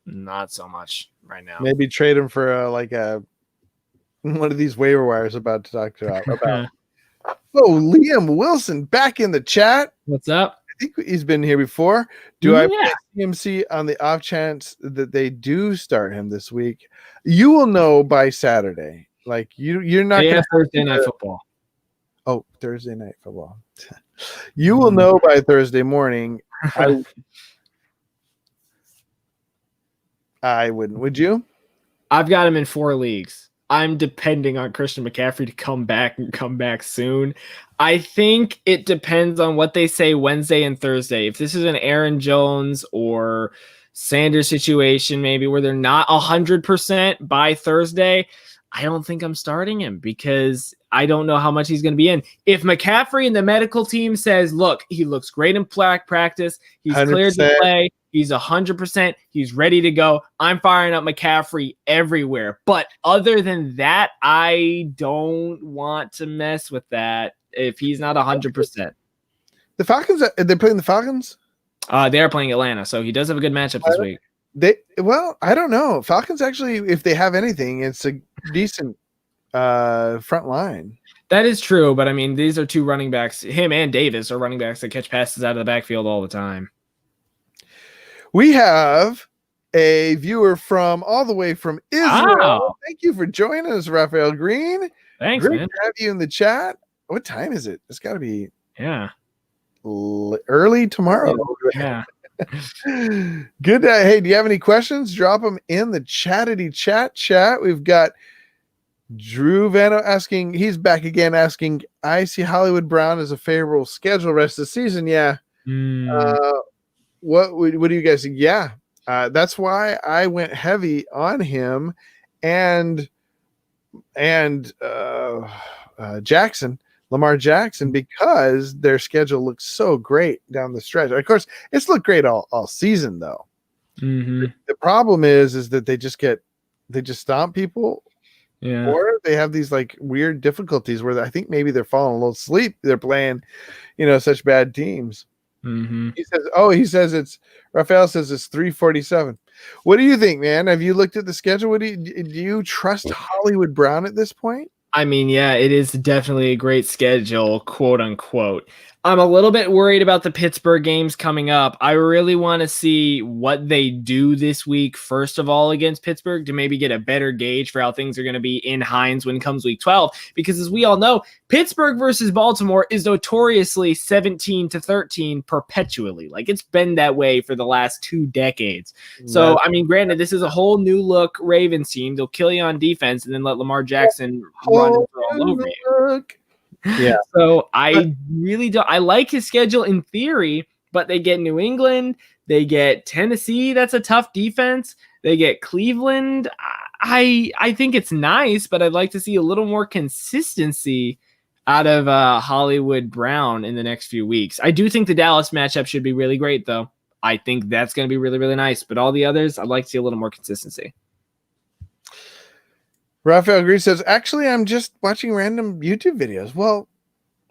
[SPEAKER 2] not so much right now.
[SPEAKER 1] Maybe trade him for one of these waiver wires about to talk about. Oh, Liam Wilson back in the chat.
[SPEAKER 2] What's up?
[SPEAKER 1] I think he's been here before. Do I play CMC on the off chance that they do start him this week? You will know by Saturday. Like you're not going to
[SPEAKER 2] Thursday night football.
[SPEAKER 1] Oh, Thursday night football. You will know by Thursday morning. I wouldn't. Would you?
[SPEAKER 2] I've got him in 4 leagues. I'm depending on Christian McCaffrey to come back and come back soon. I think it depends on what they say Wednesday and Thursday. If this is an Aaron Jones or Sanders situation, maybe where they're not 100% by Thursday, I don't think I'm starting him because I don't know how much he's going to be in. If McCaffrey and the medical team says, look, he looks great in practice, he's 100%. Cleared to play, he's 100%, he's ready to go, I'm firing up McCaffrey everywhere. But other than that, I don't want to mess with that if he's not 100%.
[SPEAKER 1] The Falcons, are they playing the Falcons?
[SPEAKER 2] They're playing Atlanta, so he does have a good matchup this week.
[SPEAKER 1] I don't know. Falcons actually, if they have anything, it's a decent front line.
[SPEAKER 2] That is true, but I mean, these are 2 running backs. Him and Davis are running backs that catch passes out of the backfield all the time.
[SPEAKER 1] We have a viewer from all the way from Israel.
[SPEAKER 2] Wow.
[SPEAKER 1] Thank you for joining us, Raphael Green.
[SPEAKER 2] Thanks,
[SPEAKER 1] Great
[SPEAKER 2] man.
[SPEAKER 1] to have you in the chat. What time is it? It's got to be early tomorrow.
[SPEAKER 2] Yeah.
[SPEAKER 1] Good. Hey, do you have any questions? Drop them in the chat. We've got Drew Vano asking, he's back again asking, I see Hollywood Brown as a favorable schedule rest of the season. Yeah. What do you guys think? Yeah. That's why I went heavy on him and Lamar Jackson, because their schedule looks so great down the stretch. Of course, it's looked great all season though.
[SPEAKER 2] Mm-hmm.
[SPEAKER 1] The problem is that they just stomp people.
[SPEAKER 2] Yeah.
[SPEAKER 1] Or they have these like weird difficulties where I think maybe they're falling a little asleep. They're playing, such bad teams.
[SPEAKER 2] Mm-hmm.
[SPEAKER 1] Raphael says it's 347. What do you think, man? Have you looked at the schedule? Do you trust Hollywood Brown at this point?
[SPEAKER 2] I mean, yeah, it is definitely a great schedule, quote unquote. I'm a little bit worried about the Pittsburgh games coming up. I really want to see what they do this week, first of all, against Pittsburgh to maybe get a better gauge for how things are going to be in Hines when comes week 12. Because as we all know, Pittsburgh versus Baltimore is notoriously 17-13 perpetually. Like, it's been that way for the last 2 decades. So, I mean, granted, this is a whole new look Ravens team. They'll kill you on defense and then let Lamar Jackson run all over you.
[SPEAKER 1] Yeah.
[SPEAKER 2] So I really don't. I like his schedule in theory, but they get New England, they get Tennessee. That's a tough defense. They get Cleveland. I think it's nice, but I'd like to see a little more consistency out of Hollywood Brown in the next few weeks. I do think the Dallas matchup should be really great, though. I think that's going to be really, really nice. But all the others, I'd like to see a little more consistency.
[SPEAKER 1] Raphael Green says, actually, I'm just watching random YouTube videos. Well,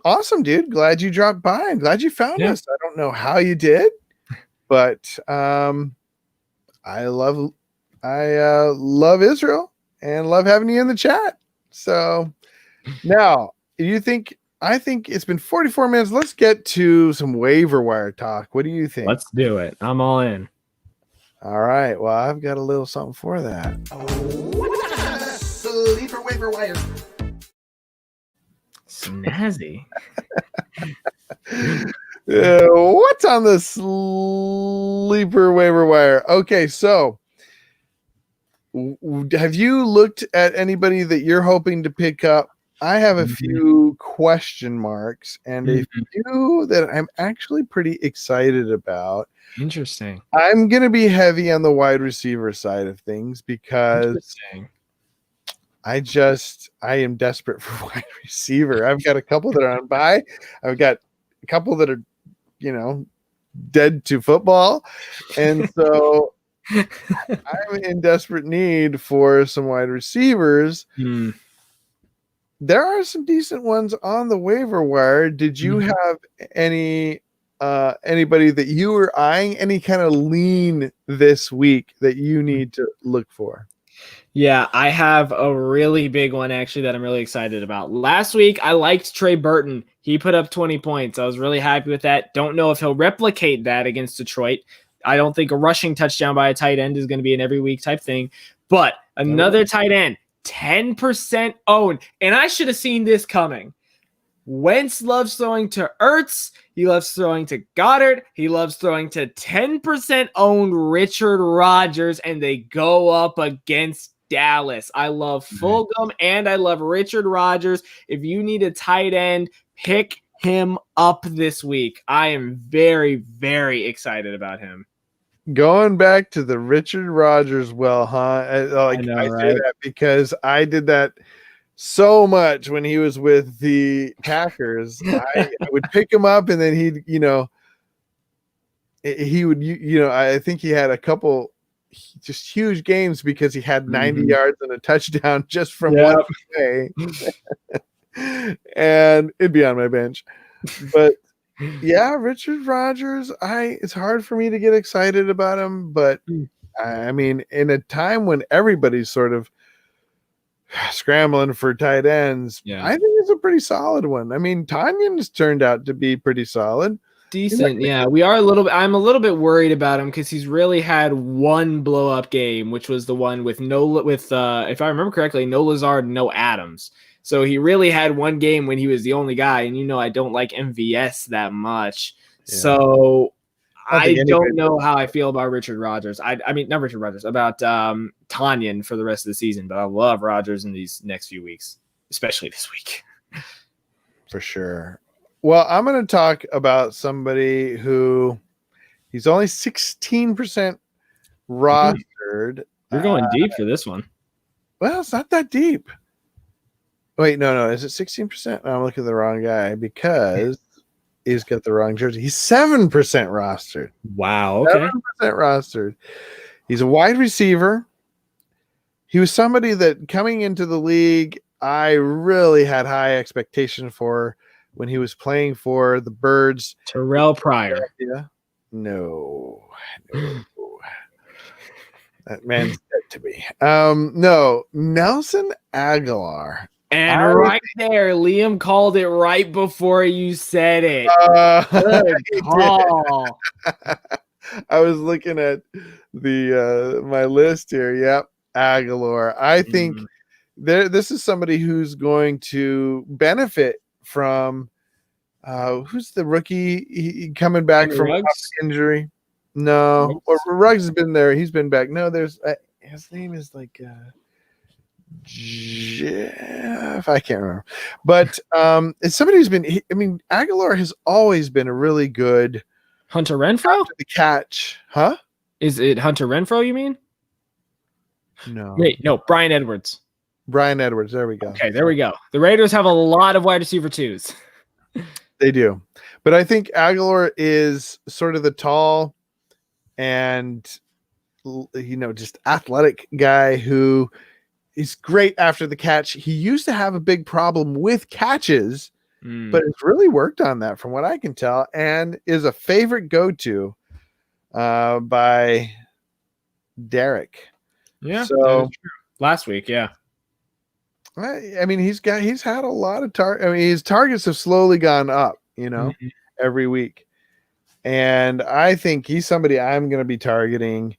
[SPEAKER 1] awesome, dude. Glad you dropped by. I'm glad you found us. I don't know how you did, but I love I love Israel and love having you in the chat. So now I think it's been 44 minutes. Let's get to some waiver wire talk. What do you think?
[SPEAKER 2] Let's do it. I'm all in.
[SPEAKER 1] All right. Well, I've got a little something for that.
[SPEAKER 3] Sleeper waiver wire.
[SPEAKER 2] Snazzy.
[SPEAKER 1] What's on the sleeper waiver wire? Okay, so have you looked at anybody that you're hoping to pick up? I have a few question marks and a few that I'm actually pretty excited about.
[SPEAKER 2] Interesting.
[SPEAKER 1] I'm going to be heavy on the wide receiver side of things because I am desperate for wide receiver. I've got a couple that are on bye. I've got a couple that are, dead to football. And so I'm in desperate need for some wide receivers. There are some decent ones on the waiver wire. Did you have anybody that you were eyeing, any kind of lean this week that you need to look for?
[SPEAKER 2] Yeah, I have a really big one actually that I'm really excited about. Last week, I liked Trey Burton. He put up 20 points. I was really happy with that. Don't know if he'll replicate that against Detroit. I don't think a rushing touchdown by a tight end is going to be an every week type thing. But another tight end, 10% owned. And I should have seen this coming. Wentz loves throwing to Ertz. He loves throwing to Goddard. He loves throwing to 10% owned Richard Rodgers, and they go up against Dallas. I love Fulgham and I love Richard Rodgers. If you need a tight end, pick him up this week. I am very, very excited about him.
[SPEAKER 1] Going back to the Richard Rodgers, I say that because I did that so much when he was with the Packers. I would pick him up and then I think he had a couple just huge games because he had 90 yards and a touchdown just from one play. And it'd be on my bench. But yeah, Richard Rodgers, it's hard for me to get excited about him, but I mean, in a time when everybody's sort of scrambling for tight ends, I think it's a pretty solid one. I mean, Tanyan's turned out to be pretty solid.
[SPEAKER 2] Decent, yeah. I'm a little bit worried about him because he's really had one blow up game, which was the one with if I remember correctly, no Lazard, no Adams. So he really had one game when he was the only guy, and I don't like MVS that much. Yeah. So I don't know how I feel about Richard Rodgers. I mean, not Richard Rodgers, about Tanyan for the rest of the season, but I love Rodgers in these next few weeks, especially this week.
[SPEAKER 1] For sure. Well, I'm going to talk about somebody who he's only 16% rostered.
[SPEAKER 2] You're going deep for this one.
[SPEAKER 1] Well, it's not that deep. Wait, no. Is it 16%? No, I'm looking at the wrong guy because he's got the wrong jersey. He's 7% rostered.
[SPEAKER 2] Wow. Okay.
[SPEAKER 1] 7% rostered. He's a wide receiver. He was somebody that coming into the league, I really had high expectation for when he was playing for the Birds.
[SPEAKER 2] Terrell Pryor.
[SPEAKER 1] Yeah. No. That man's dead to me. No, Nelson Aguilar.
[SPEAKER 2] And right there, Liam called it right before you said it. Good call.
[SPEAKER 1] I was looking at my list here. Yep, Aguilar. I think this is somebody who's going to benefit from who's the rookie coming back from injury? No, or Ruggs has been there. He's been back. No, there's his name is like Jeff. I can't remember, but it's somebody who's been. I mean, Aguilar has always been a really good
[SPEAKER 2] Hunter Renfrow.
[SPEAKER 1] The catch, huh?
[SPEAKER 2] Is it Hunter Renfrow? You mean?
[SPEAKER 1] No.
[SPEAKER 2] Wait, no. Bryan Edwards.
[SPEAKER 1] Bryan Edwards. There we go.
[SPEAKER 2] Okay, there we go. The Raiders have a lot of wide receiver twos.
[SPEAKER 1] They do, but I think Aguilar is sort of the tall and just athletic guy who is great after the catch. He used to have a big problem with catches, but it's really worked on that from what I can tell, and is a favorite go-to by Derek.
[SPEAKER 2] Yeah, that
[SPEAKER 1] So
[SPEAKER 2] is true. Last week, yeah.
[SPEAKER 1] I mean, he's had a lot of I mean, his targets have slowly gone up,
[SPEAKER 2] Mhm.
[SPEAKER 1] every week. And I think he's somebody I'm going to be targeting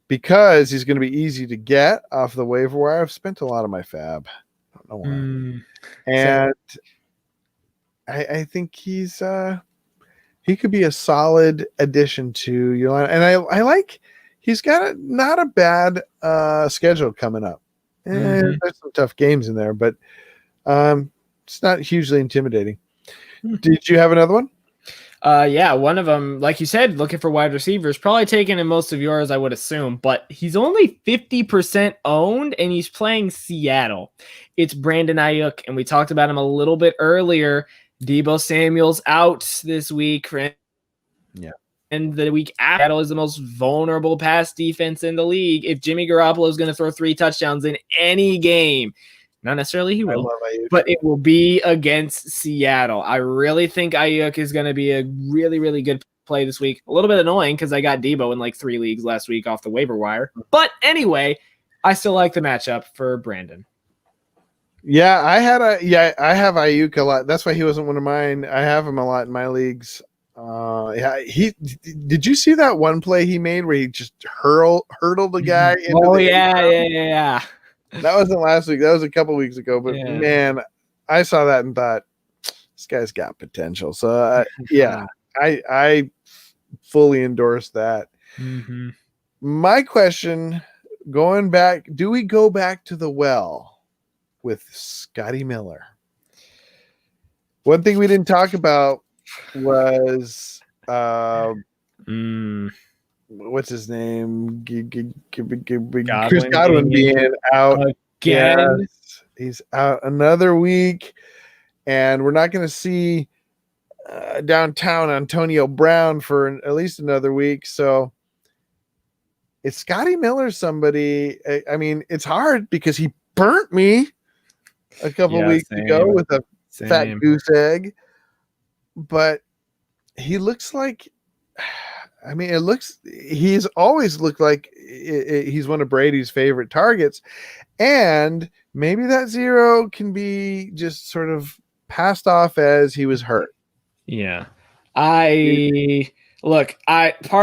[SPEAKER 1] because he's going to be easy to get off the waiver wire. I've spent a lot of my fab. I don't know why.
[SPEAKER 2] Same.
[SPEAKER 1] And I think he could be a solid addition to your line. And I like he's got not a bad schedule coming up.
[SPEAKER 2] Mhm.
[SPEAKER 1] There's some tough games in there, but it's not hugely intimidating.
[SPEAKER 2] Hmm.
[SPEAKER 1] Did you have another one?
[SPEAKER 2] Yeah, one of them, like you said, looking for wide receivers, probably taken in most of yours, I would assume, but he's only 50% owned and he's playing Seattle. It's Brandon Ayuk, and we talked about him a little bit earlier. Deebo Samuel's out this week.
[SPEAKER 1] Yeah.
[SPEAKER 2] And the week after, Seattle is the most vulnerable pass defense in the league. If Jimmy Garoppolo is going to throw 3 touchdowns in any game, not necessarily he
[SPEAKER 1] I
[SPEAKER 2] will,
[SPEAKER 1] love Ayuk.
[SPEAKER 2] but it will be against Seattle. I really think Ayuk is going to be a really, really good play this week. A little bit annoying because I got Deebo in like 3 leagues last week off the waiver wire. But anyway, I still like the matchup for Brandon.
[SPEAKER 1] Yeah, I have Ayuk a lot. That's why he wasn't one of mine. I have him a lot in my leagues. Yeah, did you see that one play he made where he just hurdled the guy into
[SPEAKER 2] Oh,
[SPEAKER 1] the end zone?
[SPEAKER 2] yeah.
[SPEAKER 1] That wasn't last week. That was a couple weeks ago. But
[SPEAKER 2] Yeah.
[SPEAKER 1] man, I saw that and thought this guy's got potential. So yeah, I fully endorse that.
[SPEAKER 2] Mm-hmm.
[SPEAKER 1] My question, going back, do we go back to the well with Scotty Miller? One thing we didn't talk about was what's his name? Chris Godwin being out
[SPEAKER 2] again.
[SPEAKER 1] Yes, he's out another week, and we're not going to see downtown Antonio Brown for at least another week. So it's Scotty Miller. Somebody, I mean, it's hard because he burnt me a couple weeks ago with a fat goose egg, but he looks like, I mean, he's always looked like he's one of Brady's favorite targets. And maybe that 0 can be just sort of passed off as he was hurt.
[SPEAKER 2] Yeah. Part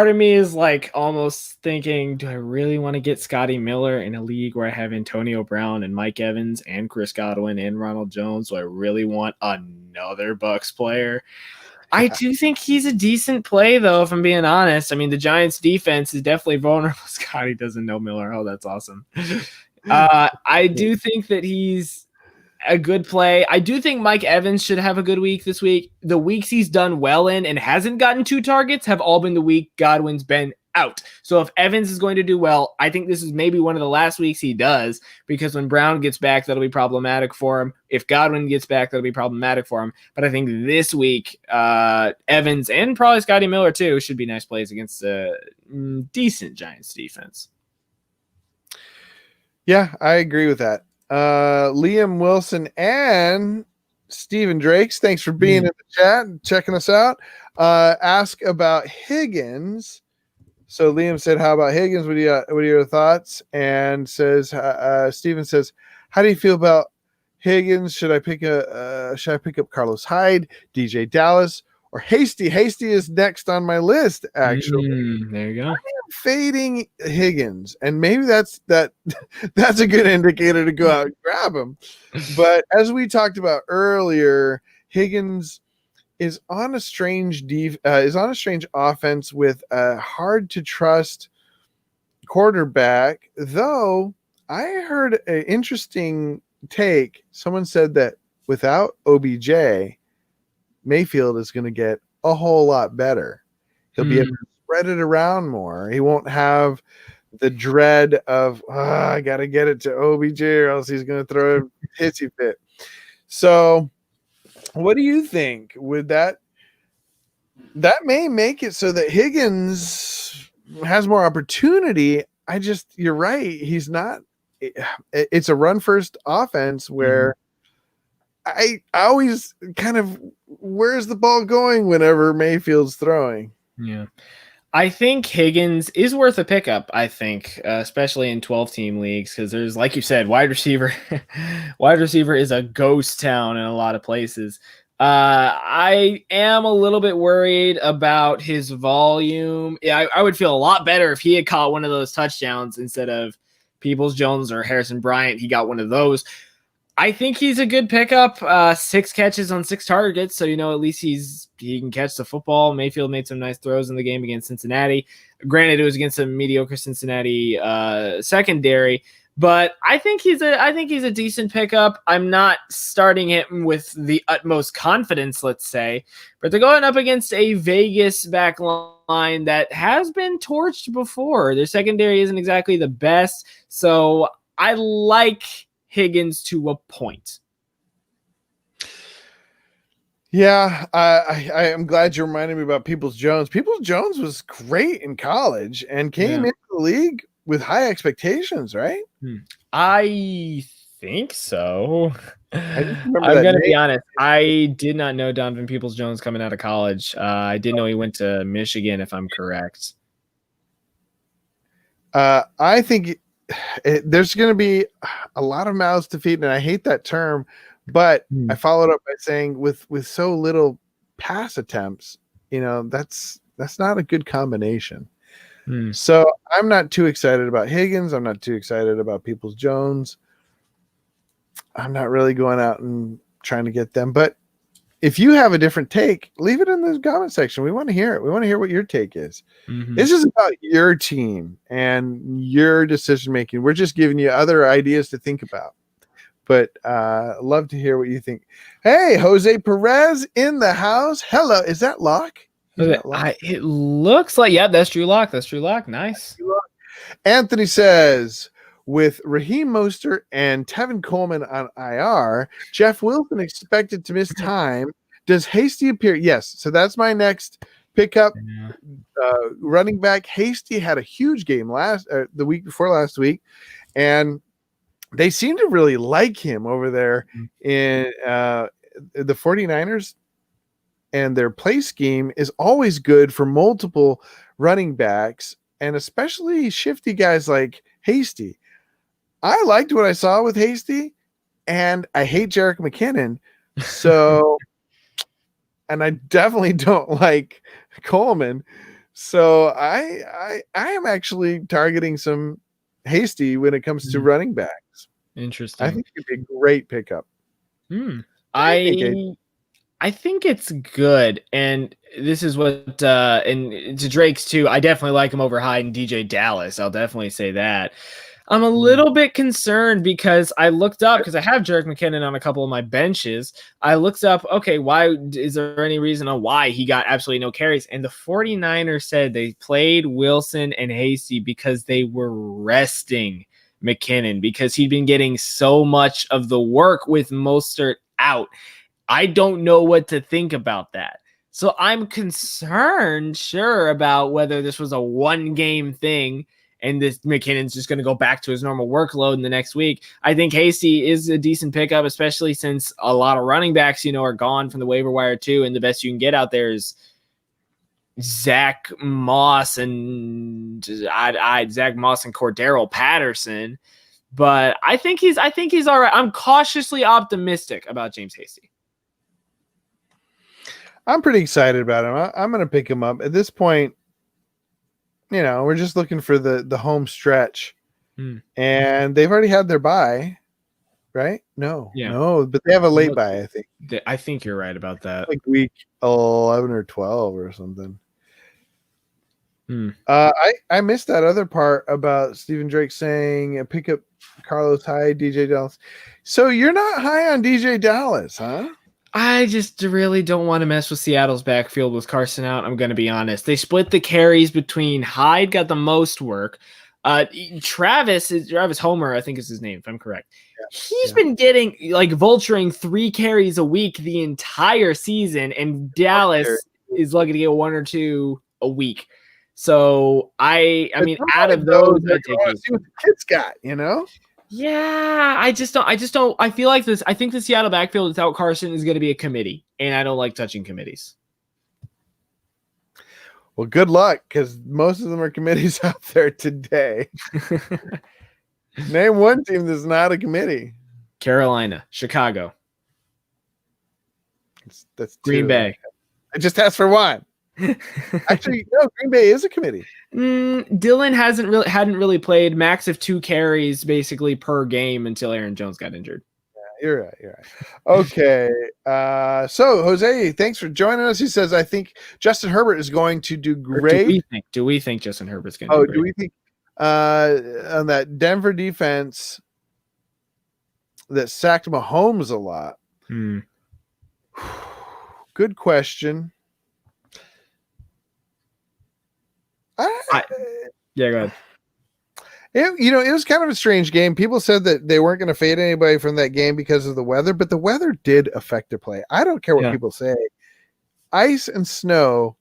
[SPEAKER 2] of me is like almost thinking, do I really want to get Scotty Miller in a league where I have Antonio Brown and Mike Evans and Chris Godwin and Ronald Jones? Do I really want another Bucks player? I do think he's a decent play, though, if I'm being honest. I mean, the Giants' defense is definitely vulnerable. Scotty doesn't know Miller. Oh, that's awesome. I do think that he's a good play. I do think Mike Evans should have a good week this week. The weeks he's done well in and hasn't gotten 2 targets have all been the week Godwin's been out. So if Evans is going to do well, I think this is maybe one of the last weeks he does, because when Brown gets back, that'll be problematic for him. If Godwin gets back, that'll be problematic for him. But I think this week, Evans and probably Scotty Miller too should be nice plays against a decent Giants defense.
[SPEAKER 1] Yeah, I agree with that. Liam Wilson and Stephen Drakes, thanks for being in the chat and checking us out. Ask about Higgins. So Liam said, "How about Higgins? What are your thoughts?" And says, Stephen says, "How do you feel about Higgins? Should I pick up Carlos Hyde, DJ Dallas, or Hasty? Hasty is next on my list. Actually,
[SPEAKER 2] there you go.
[SPEAKER 1] Fading Higgins, and maybe that's a good indicator to go out and grab him. But as we talked about earlier, Higgins is on a strange offense with a hard to trust quarterback. Though I heard an interesting take. Someone said that without OBJ, Mayfield is going to get a whole lot better. He'll be able to spread it around more. He won't have the dread of, I got to get it to OBJ or else he's going to throw a hissy fit. So what do you think? Would that may make it so that Higgins has more opportunity? You're right. He's not, it's a run first offense where I always kind of, where's the ball going whenever Mayfield's throwing?
[SPEAKER 2] Yeah. I think Higgins is worth a pickup. I think, especially in 12-team leagues, because there's, like you said, wide receiver. Wide receiver is a ghost town in a lot of places. I am a little bit worried about his volume. Yeah, I would feel a lot better if he had caught one of those touchdowns instead of Peoples-Jones or Harrison Bryant. He got one of those. I think he's a good pickup. 6 catches on 6 targets, so at least he can catch the football. Mayfield made some nice throws in the game against Cincinnati. Granted, it was against a mediocre Cincinnati secondary, but I think he's a decent pickup. I'm not starting him with the utmost confidence, let's say, but they're going up against a Vegas back line that has been torched before. Their secondary isn't exactly the best, so I like Higgins to a point.
[SPEAKER 1] Yeah, I am glad you reminded me about Peoples-Jones. Peoples-Jones was great in college and came into the league with high expectations, right?
[SPEAKER 2] I think so.
[SPEAKER 1] I'm
[SPEAKER 2] going to be honest. I did not know Donovan Peoples-Jones coming out of college. I did know he went to Michigan, if I'm correct.
[SPEAKER 1] I think there's going to be a lot of mouths to feed, and I hate that term, but I followed up by saying with so little pass attempts, that's not a good combination. So I'm not too excited about Higgins. I'm not too excited about Peoples-Jones. I'm not really going out and trying to get them, but if you have a different take, leave it in the comment section. We want to hear it. We want to hear what your take is. This is about your team and your decision making. We're just giving you other ideas to think about. But love to hear what you think. Hey, Jose Perez in the house. Hello. Is that Locke?
[SPEAKER 2] It looks like, yeah, that's Drew Lock. That's Drew Lock. Nice.
[SPEAKER 1] Anthony says, with Raheem Mostert and Tevin Coleman on IR, Jeff Wilson expected to miss time. Does Hasty appear? Yes. So that's my next pickup. Running back Hasty had a huge game the week before last week, and they seem to really like him over there in the 49ers, and their play scheme is always good for multiple running backs, and especially shifty guys like Hasty. I liked what I saw with Hasty, and I hate Jerick McKinnon. So, and I definitely don't like Coleman. So I am actually targeting some Hasty when it comes to running backs.
[SPEAKER 2] Interesting.
[SPEAKER 1] I think it'd be a great pickup.
[SPEAKER 2] I think it's good, and this is what and to Drake's too. I definitely like him over Hyde and DJ Dallas. I'll definitely say that. I'm a little bit concerned because I looked up, because I have Jerick McKinnon on a couple of my benches. I looked up, okay, why is there any reason on why he got absolutely no carries? And the 49ers said they played Wilson and Hasty because they were resting McKinnon because he'd been getting so much of the work with Mostert out. I don't know what to think about that. So I'm concerned, sure, about whether this was a one-game thing and this McKinnon's just going to go back to his normal workload in the next week. I think Hasty is a decent pickup, especially since a lot of running backs, are gone from the waiver wire too, and the best you can get out there is Zach Moss and Cordero Patterson. But I think he's all right. I'm cautiously optimistic about James Hasty.
[SPEAKER 1] I'm pretty excited about him. I'm going to pick him up at this point. We're just looking for the home stretch, and they've already had their bye, right? No, but they have a late bye. I think.
[SPEAKER 2] I think you're right about that.
[SPEAKER 1] Like week 11 or 12 or something. I missed that other part about Stephen Drake saying pick up Carlos Hyde, DJ Dallas. So you're not high on DJ Dallas, huh?
[SPEAKER 2] I just really don't want to mess with Seattle's backfield with Carson out. I'm going to be honest. They split the carries between Hyde got the most work. Travis Homer, I think is his name, if I'm correct. Yeah. He's been getting vulturing 3 carries a week the entire season, and Dallas is lucky to get 1 or 2 a week. So I mean, out of those, I take
[SPEAKER 1] see what the kid's got,
[SPEAKER 2] Yeah, I don't. I feel like this. I think the Seattle backfield without Carson is going to be a committee, and I don't like touching committees.
[SPEAKER 1] Well, good luck, because most of them are committees out there today. Name one team that's not a committee.
[SPEAKER 2] Carolina, Chicago,
[SPEAKER 1] That's
[SPEAKER 2] Green
[SPEAKER 1] two.
[SPEAKER 2] Bay.
[SPEAKER 1] I just asked for one. Actually, no, Green Bay is a committee.
[SPEAKER 2] Dylan hadn't really played, max of 2 carries basically per game until Aaron Jones got injured.
[SPEAKER 1] Yeah, you're right. Okay. So Jose, thanks for joining us. He says, I think Justin Herbert is going to do great.
[SPEAKER 2] Do we think Justin Herbert's going to do great?
[SPEAKER 1] Do we think on that Denver defense that sacked Mahomes a lot? Good question.
[SPEAKER 2] Yeah, go ahead.
[SPEAKER 1] It was kind of a strange game. People said that they weren't going to fade anybody from that game because of the weather, but the weather did affect their play. I don't care what people say. Ice and snow,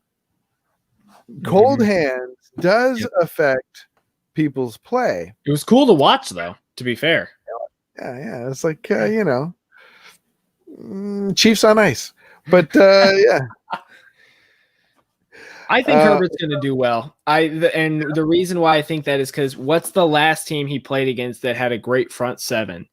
[SPEAKER 1] cold hands does affect people's play.
[SPEAKER 2] It was cool to watch, though, to be fair.
[SPEAKER 1] Yeah. It's like, Chiefs on ice. But, yeah.
[SPEAKER 2] I think Herbert's going to do well. And the reason why I think that is because what's the last team he played against that had a great front seven?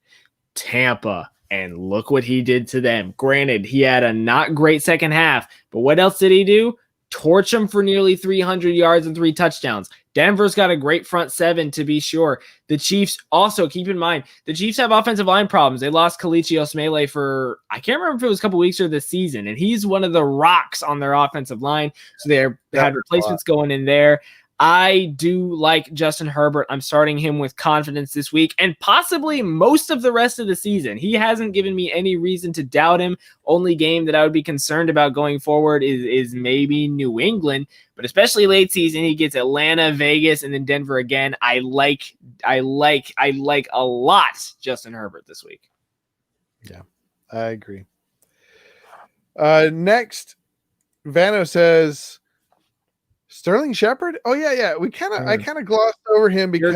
[SPEAKER 2] Tampa. And look what he did to them. Granted, he had a not great second half, but what else did he do? Torch him for nearly 300 yards and 3 touchdowns. Denver's got a great front seven, to be sure. The Chiefs also, keep in mind, the Chiefs have offensive line problems. They lost Kalichi Osmele for, I can't remember if it was a couple weeks or this season, and he's one of the rocks on their offensive line. So they had replacements going in there. I do like Justin Herbert. I'm starting him with confidence this week and possibly most of the rest of the season. He hasn't given me any reason to doubt him. Only game that I would be concerned about going forward is maybe New England, but especially late season, he gets Atlanta, Vegas, and then Denver again. I like a lot Justin Herbert this week.
[SPEAKER 1] Yeah, I agree. Next, Vano says, Sterling Shepard? Oh yeah. I kind of glossed over him because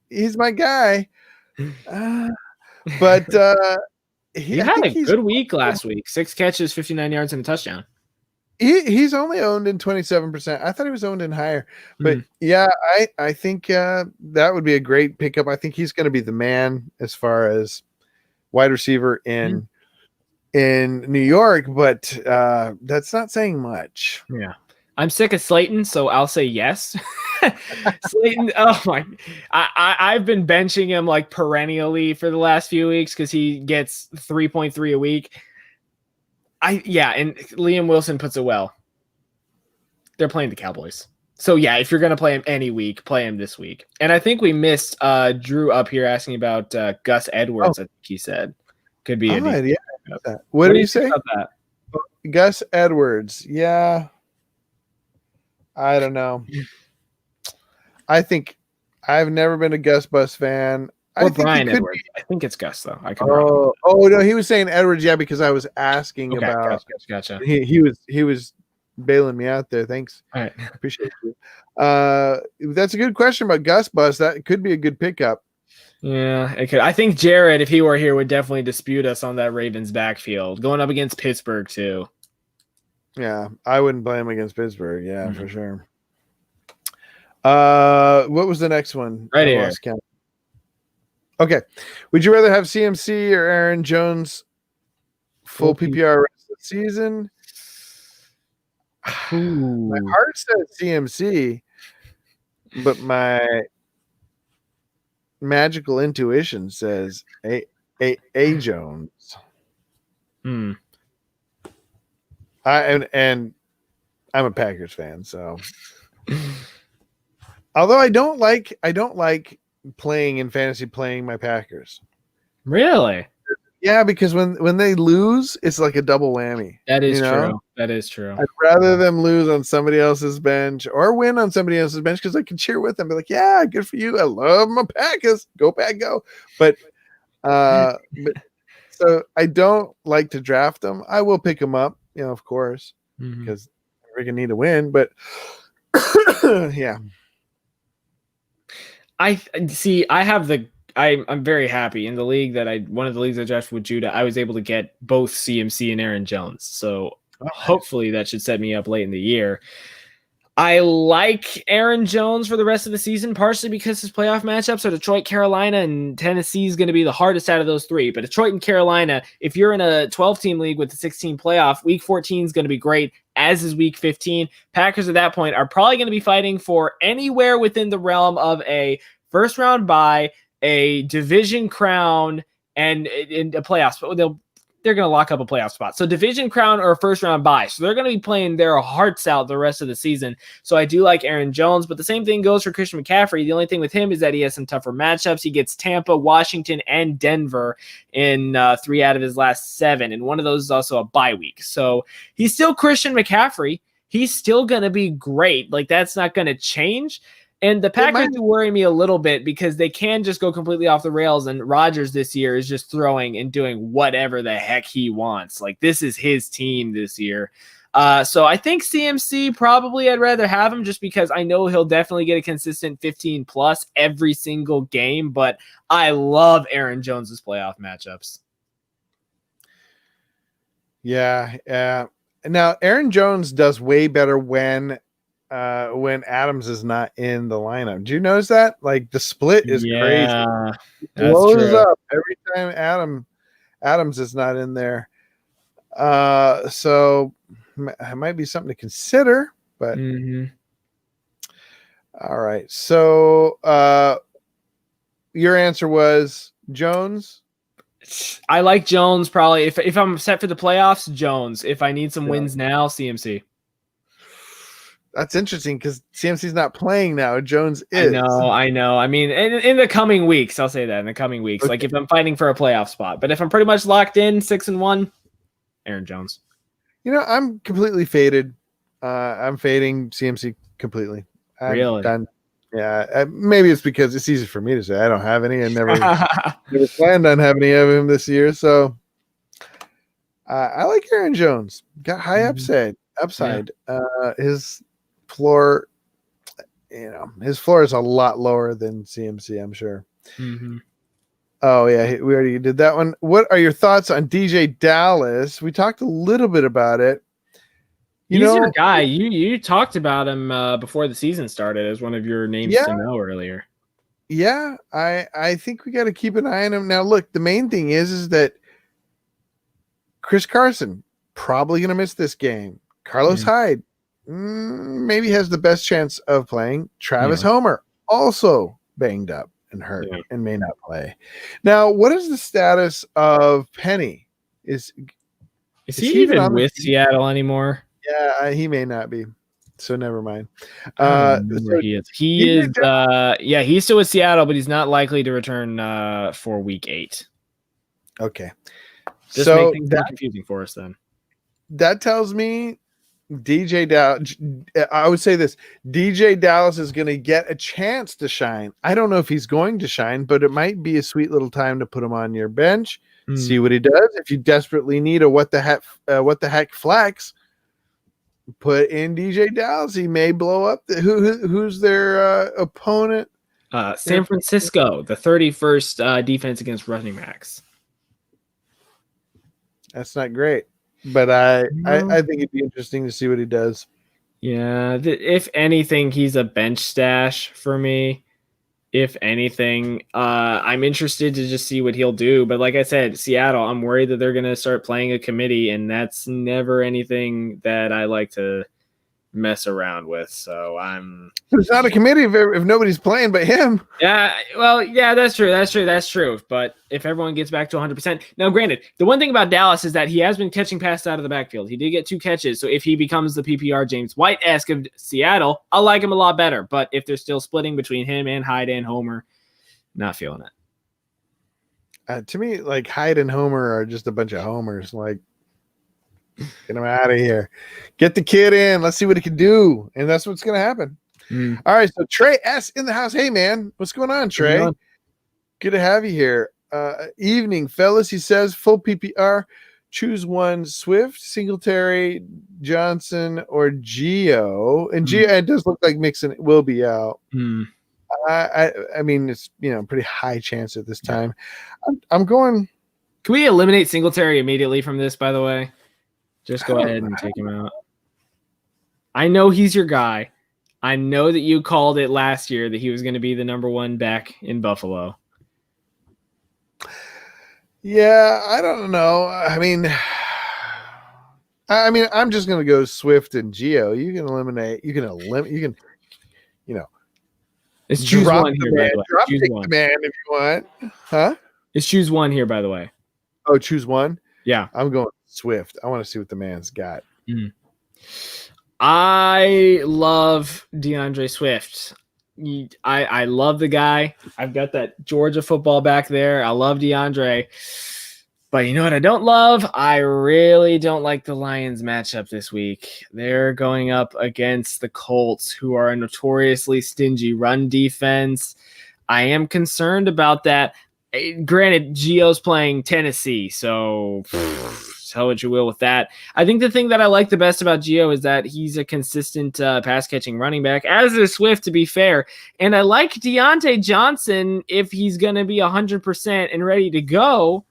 [SPEAKER 1] he's my guy. But
[SPEAKER 2] he had a good week last week. 6 catches, 59 yards, and a touchdown.
[SPEAKER 1] He's only owned in 27%. I thought he was owned in higher. But yeah, I think that would be a great pickup. I think he's going to be the man as far as wide receiver in New York, but that's not saying much.
[SPEAKER 2] Yeah. I'm sick of Slayton, so I'll say yes. Slayton, oh my! I've been benching him like perennially for the last few weeks because he gets 3.3 a week. And Liam Wilson puts it well. They're playing the Cowboys, so yeah. If you're gonna play him any week, play him this week. And I think we missed Drew up here asking about Gus Edwards. I think he said could be.
[SPEAKER 1] What do you say
[SPEAKER 2] about that?
[SPEAKER 1] Gus Edwards? Yeah. I don't know. I think I've never been a Gus Bus fan.
[SPEAKER 2] Or Brian Edwards. I think it's Gus though.
[SPEAKER 1] No, he was saying Edwards. Yeah, because I was asking about.
[SPEAKER 2] Gotcha.
[SPEAKER 1] He was bailing me out there. Thanks.
[SPEAKER 2] All right,
[SPEAKER 1] appreciate you. That's a good question about Gus Bus. That could be a good pickup.
[SPEAKER 2] Yeah, it could. I think Jared, if he were here, would definitely dispute us on that Ravens backfield going up against Pittsburgh too.
[SPEAKER 1] Yeah, I wouldn't play him against Pittsburgh. Yeah, for sure. What was the next one?
[SPEAKER 2] Right here.
[SPEAKER 1] Okay. Would you rather have CMC or Aaron Jones full PPR rest of the season? My heart says CMC, but my magical intuition says A Jones. And I'm a Packers fan, so although I don't like playing in fantasy playing my Packers.
[SPEAKER 2] Really?
[SPEAKER 1] Yeah, because when they lose, it's like a double whammy.
[SPEAKER 2] That is true. That is true.
[SPEAKER 1] I'd rather them lose on somebody else's bench or win on somebody else's bench because I can cheer with them. Be like, yeah, good for you. I love my Packers. Go Pack, go. But so I don't like to draft them. I will pick them up, of course, because I freaking need to win. But yeah.
[SPEAKER 2] I'm very happy in the league one of the leagues I drafted with Judah. I was able to get both CMC and Aaron Jones. So hopefully that should set me up late in the year. I like Aaron Jones for the rest of the season, partially because his playoff matchups are Detroit, Carolina, and Tennessee is going to be the hardest out of those three. But Detroit and Carolina, if you're in a 12-team league with the 16 playoff, week 14 is going to be great, as is week 15. Packers at that point are probably going to be fighting for anywhere within the realm of a first-round bye, a division crown, and in a playoff spot. They're going to lock up a playoff spot. So division crown or a first round bye. So they're going to be playing their hearts out the rest of the season. So I do like Aaron Jones, but the same thing goes for Christian McCaffrey. The only thing with him is that he has some tougher matchups. He gets Tampa, Washington, and Denver in 3 out of his last 7. And one of those is also a bye week. So he's still Christian McCaffrey. He's still going to be great. Like, that's not going to change. And the Packers do worry me a little bit because they can just go completely off the rails. And Rodgers this year is just throwing and doing whatever the heck he wants. Like, this is his team this year. So I think CMC probably I'd rather have him just because I know he'll definitely get a consistent 15 plus every single game. But I love Aaron Jones's playoff matchups.
[SPEAKER 1] Yeah. Now, Aaron Jones does way better when Adams is not in the lineup. Do you notice that? Like, the split is crazy. It blows up every time Adams is not in there. So it might be something to consider, but all right. So your answer was Jones?
[SPEAKER 2] I like Jones probably. If I'm set for the playoffs, Jones. If I need some wins now, CMC.
[SPEAKER 1] That's interesting because CMC's not playing now. Jones is.
[SPEAKER 2] I know. I mean, in the coming weeks, I'll say that in the coming weeks. Okay. Like if I'm fighting for a playoff spot, but if I'm pretty much locked in 6-1, Aaron Jones.
[SPEAKER 1] You know, I'm completely faded. I'm fading CMC completely.
[SPEAKER 2] Really?
[SPEAKER 1] Done. Yeah. Maybe it's because it's easy for me to say. I don't have any. I never planned on having any of him this year. So I like Aaron Jones. Got high upside. His floor, his floor is a lot lower than CMC, I'm sure. Oh yeah, we already did that one. What are your thoughts on DJ Dallas? We talked a little bit about it.
[SPEAKER 2] He's your guy. You talked about him before the season started as one of your names to know earlier.
[SPEAKER 1] Yeah, I think we got to keep an eye on him. Now, look, the main thing is that Chris Carson probably going to miss this game. Carlos Hyde maybe has the best chance of playing. Travis Homer also banged up and hurt and may not play. Now, what is the status of Penny? Is
[SPEAKER 2] he even with Seattle anymore?
[SPEAKER 1] Yeah, he may not be. So never mind.
[SPEAKER 2] He is. He's still with Seattle, but he's not likely to return for week 8.
[SPEAKER 1] Okay.
[SPEAKER 2] This makes things more confusing for us then.
[SPEAKER 1] That tells me DJ Dallas, I would say this, DJ Dallas is going to get a chance to shine. I don't know if he's going to shine, but it might be a sweet little time to put him on your bench, see what he does. If you desperately need a what the heck flex, put in DJ Dallas. He may blow up. Who's their opponent?
[SPEAKER 2] San Francisco, the 31st defense against running backs.
[SPEAKER 1] That's not great. But I think it'd be interesting to see what he does.
[SPEAKER 2] Yeah, if anything, he's a bench stash for me. If anything, I'm interested to just see what he'll do. But like I said, Seattle, I'm worried that they're going to start playing a committee, and that's never anything that I like to mess around with. So
[SPEAKER 1] it's not a committee if nobody's playing but him.
[SPEAKER 2] Yeah, well, yeah, that's true. But if everyone gets back to 100%, now granted, the one thing about Dallas is that he has been catching passes out of the backfield. He did get 2 catches, so if he becomes the PPR James White-esque of Seattle, I'll like him a lot better. But if they're still splitting between him and Hyde and Homer, not feeling it.
[SPEAKER 1] To me, like Hyde and Homer are just a bunch of homers. Like, get him out of here. Get the kid in. Let's see what he can do. And that's what's going to happen. All right. So Trey S in the house. Hey, man. What's going on, Trey? Good to have you here. Evening, fellas. He says, full PPR. Choose one: Swift, Singletary, Johnson, or Geo. And Geo, it does look like Mixon will be out. I mean, it's pretty high chance at this time. I'm going.
[SPEAKER 2] Can we eliminate Singletary immediately from this, by the way? Just go ahead and take him out. I know he's your guy. I know that you called it last year that he was going to be the number one back in Buffalo.
[SPEAKER 1] Yeah, I don't know. I mean, I'm just gonna go Swift and Geo. You can eliminate. You can,
[SPEAKER 2] Let's choose
[SPEAKER 1] drop
[SPEAKER 2] one
[SPEAKER 1] the
[SPEAKER 2] here, by
[SPEAKER 1] man.
[SPEAKER 2] the way.
[SPEAKER 1] Drop
[SPEAKER 2] Choose
[SPEAKER 1] kick
[SPEAKER 2] one.
[SPEAKER 1] the man if you want. Huh?
[SPEAKER 2] Let's choose one here, by the way.
[SPEAKER 1] Oh, choose one.
[SPEAKER 2] Yeah.
[SPEAKER 1] I'm going Swift. I want to see what the man's got.
[SPEAKER 2] I love DeAndre Swift. I love the guy. I've got that Georgia football back there. I love DeAndre. But you know what I don't love? I really don't like the Lions matchup this week. They're going up against the Colts, who are a notoriously stingy run defense. I am concerned about that. Granted, Gio's playing Tennessee, so tell what you will with that. I think the thing that I like the best about Gio is that he's a consistent pass-catching running back, as is Swift, to be fair. And I like Deontay Johnson if he's going to be 100% and ready to go.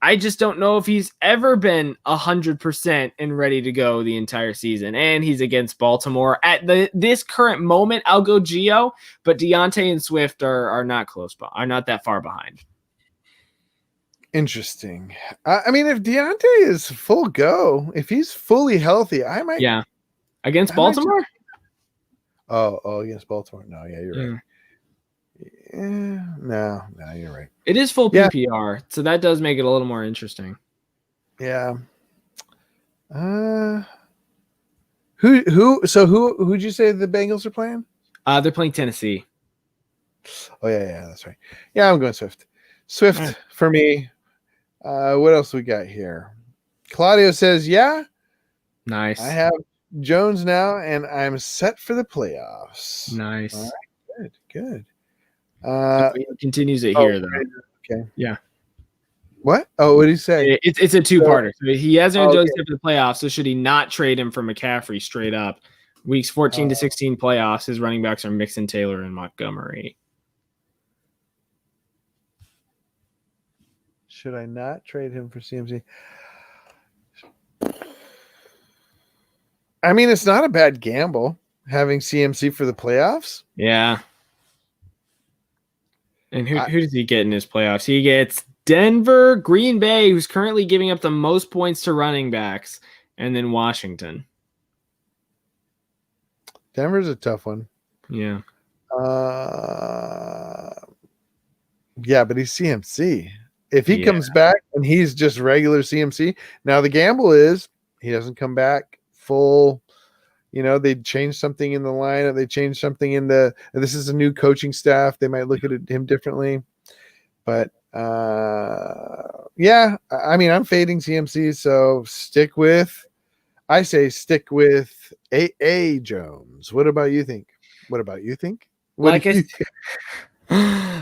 [SPEAKER 2] I just don't know if he's ever been 100% and ready to go the entire season. And he's against Baltimore. At this current moment, I'll go Gio, but Deontay and Swift are not close, are not that far behind.
[SPEAKER 1] Interesting. I mean, if Deontay is full go, if he's fully healthy, I might.
[SPEAKER 2] Yeah. Against Baltimore?
[SPEAKER 1] Against Baltimore. No, yeah, you're right. No, you're right.
[SPEAKER 2] It is full PPR, so that does make it a little more interesting.
[SPEAKER 1] Yeah. Who'd you say the Bengals are playing?
[SPEAKER 2] They're playing Tennessee.
[SPEAKER 1] Oh yeah, that's right. Yeah, I'm going Swift. Swift for me. What else we got here? Claudio says, yeah.
[SPEAKER 2] Nice.
[SPEAKER 1] I have Jones now, and I'm set for the playoffs.
[SPEAKER 2] Nice.
[SPEAKER 1] All right, good.
[SPEAKER 2] He continues it here, though.
[SPEAKER 1] Okay.
[SPEAKER 2] Yeah.
[SPEAKER 1] What? Oh, what did he say?
[SPEAKER 2] It's a two-parter. So he has Aaron Jones for the playoffs, so should he not trade him for McCaffrey straight up? Weeks 14 to 16 playoffs, his running backs are Mixon, Taylor, and Montgomery.
[SPEAKER 1] Should I not trade him for CMC? I mean, it's not a bad gamble having CMC for the playoffs.
[SPEAKER 2] Yeah. And who does he get in his playoffs? He gets Denver, Green Bay, who's currently giving up the most points to running backs, and then Washington.
[SPEAKER 1] Denver's a tough one.
[SPEAKER 2] Yeah.
[SPEAKER 1] Yeah, but he's CMC. If he comes back and he's just regular CMC, now the gamble is he doesn't come back full. You know, they changed something in the lineup. They changed something in this is a new coaching staff. They might look at him differently. But yeah, I mean, I'm fading CMC, so stick with A Jones. What about you think?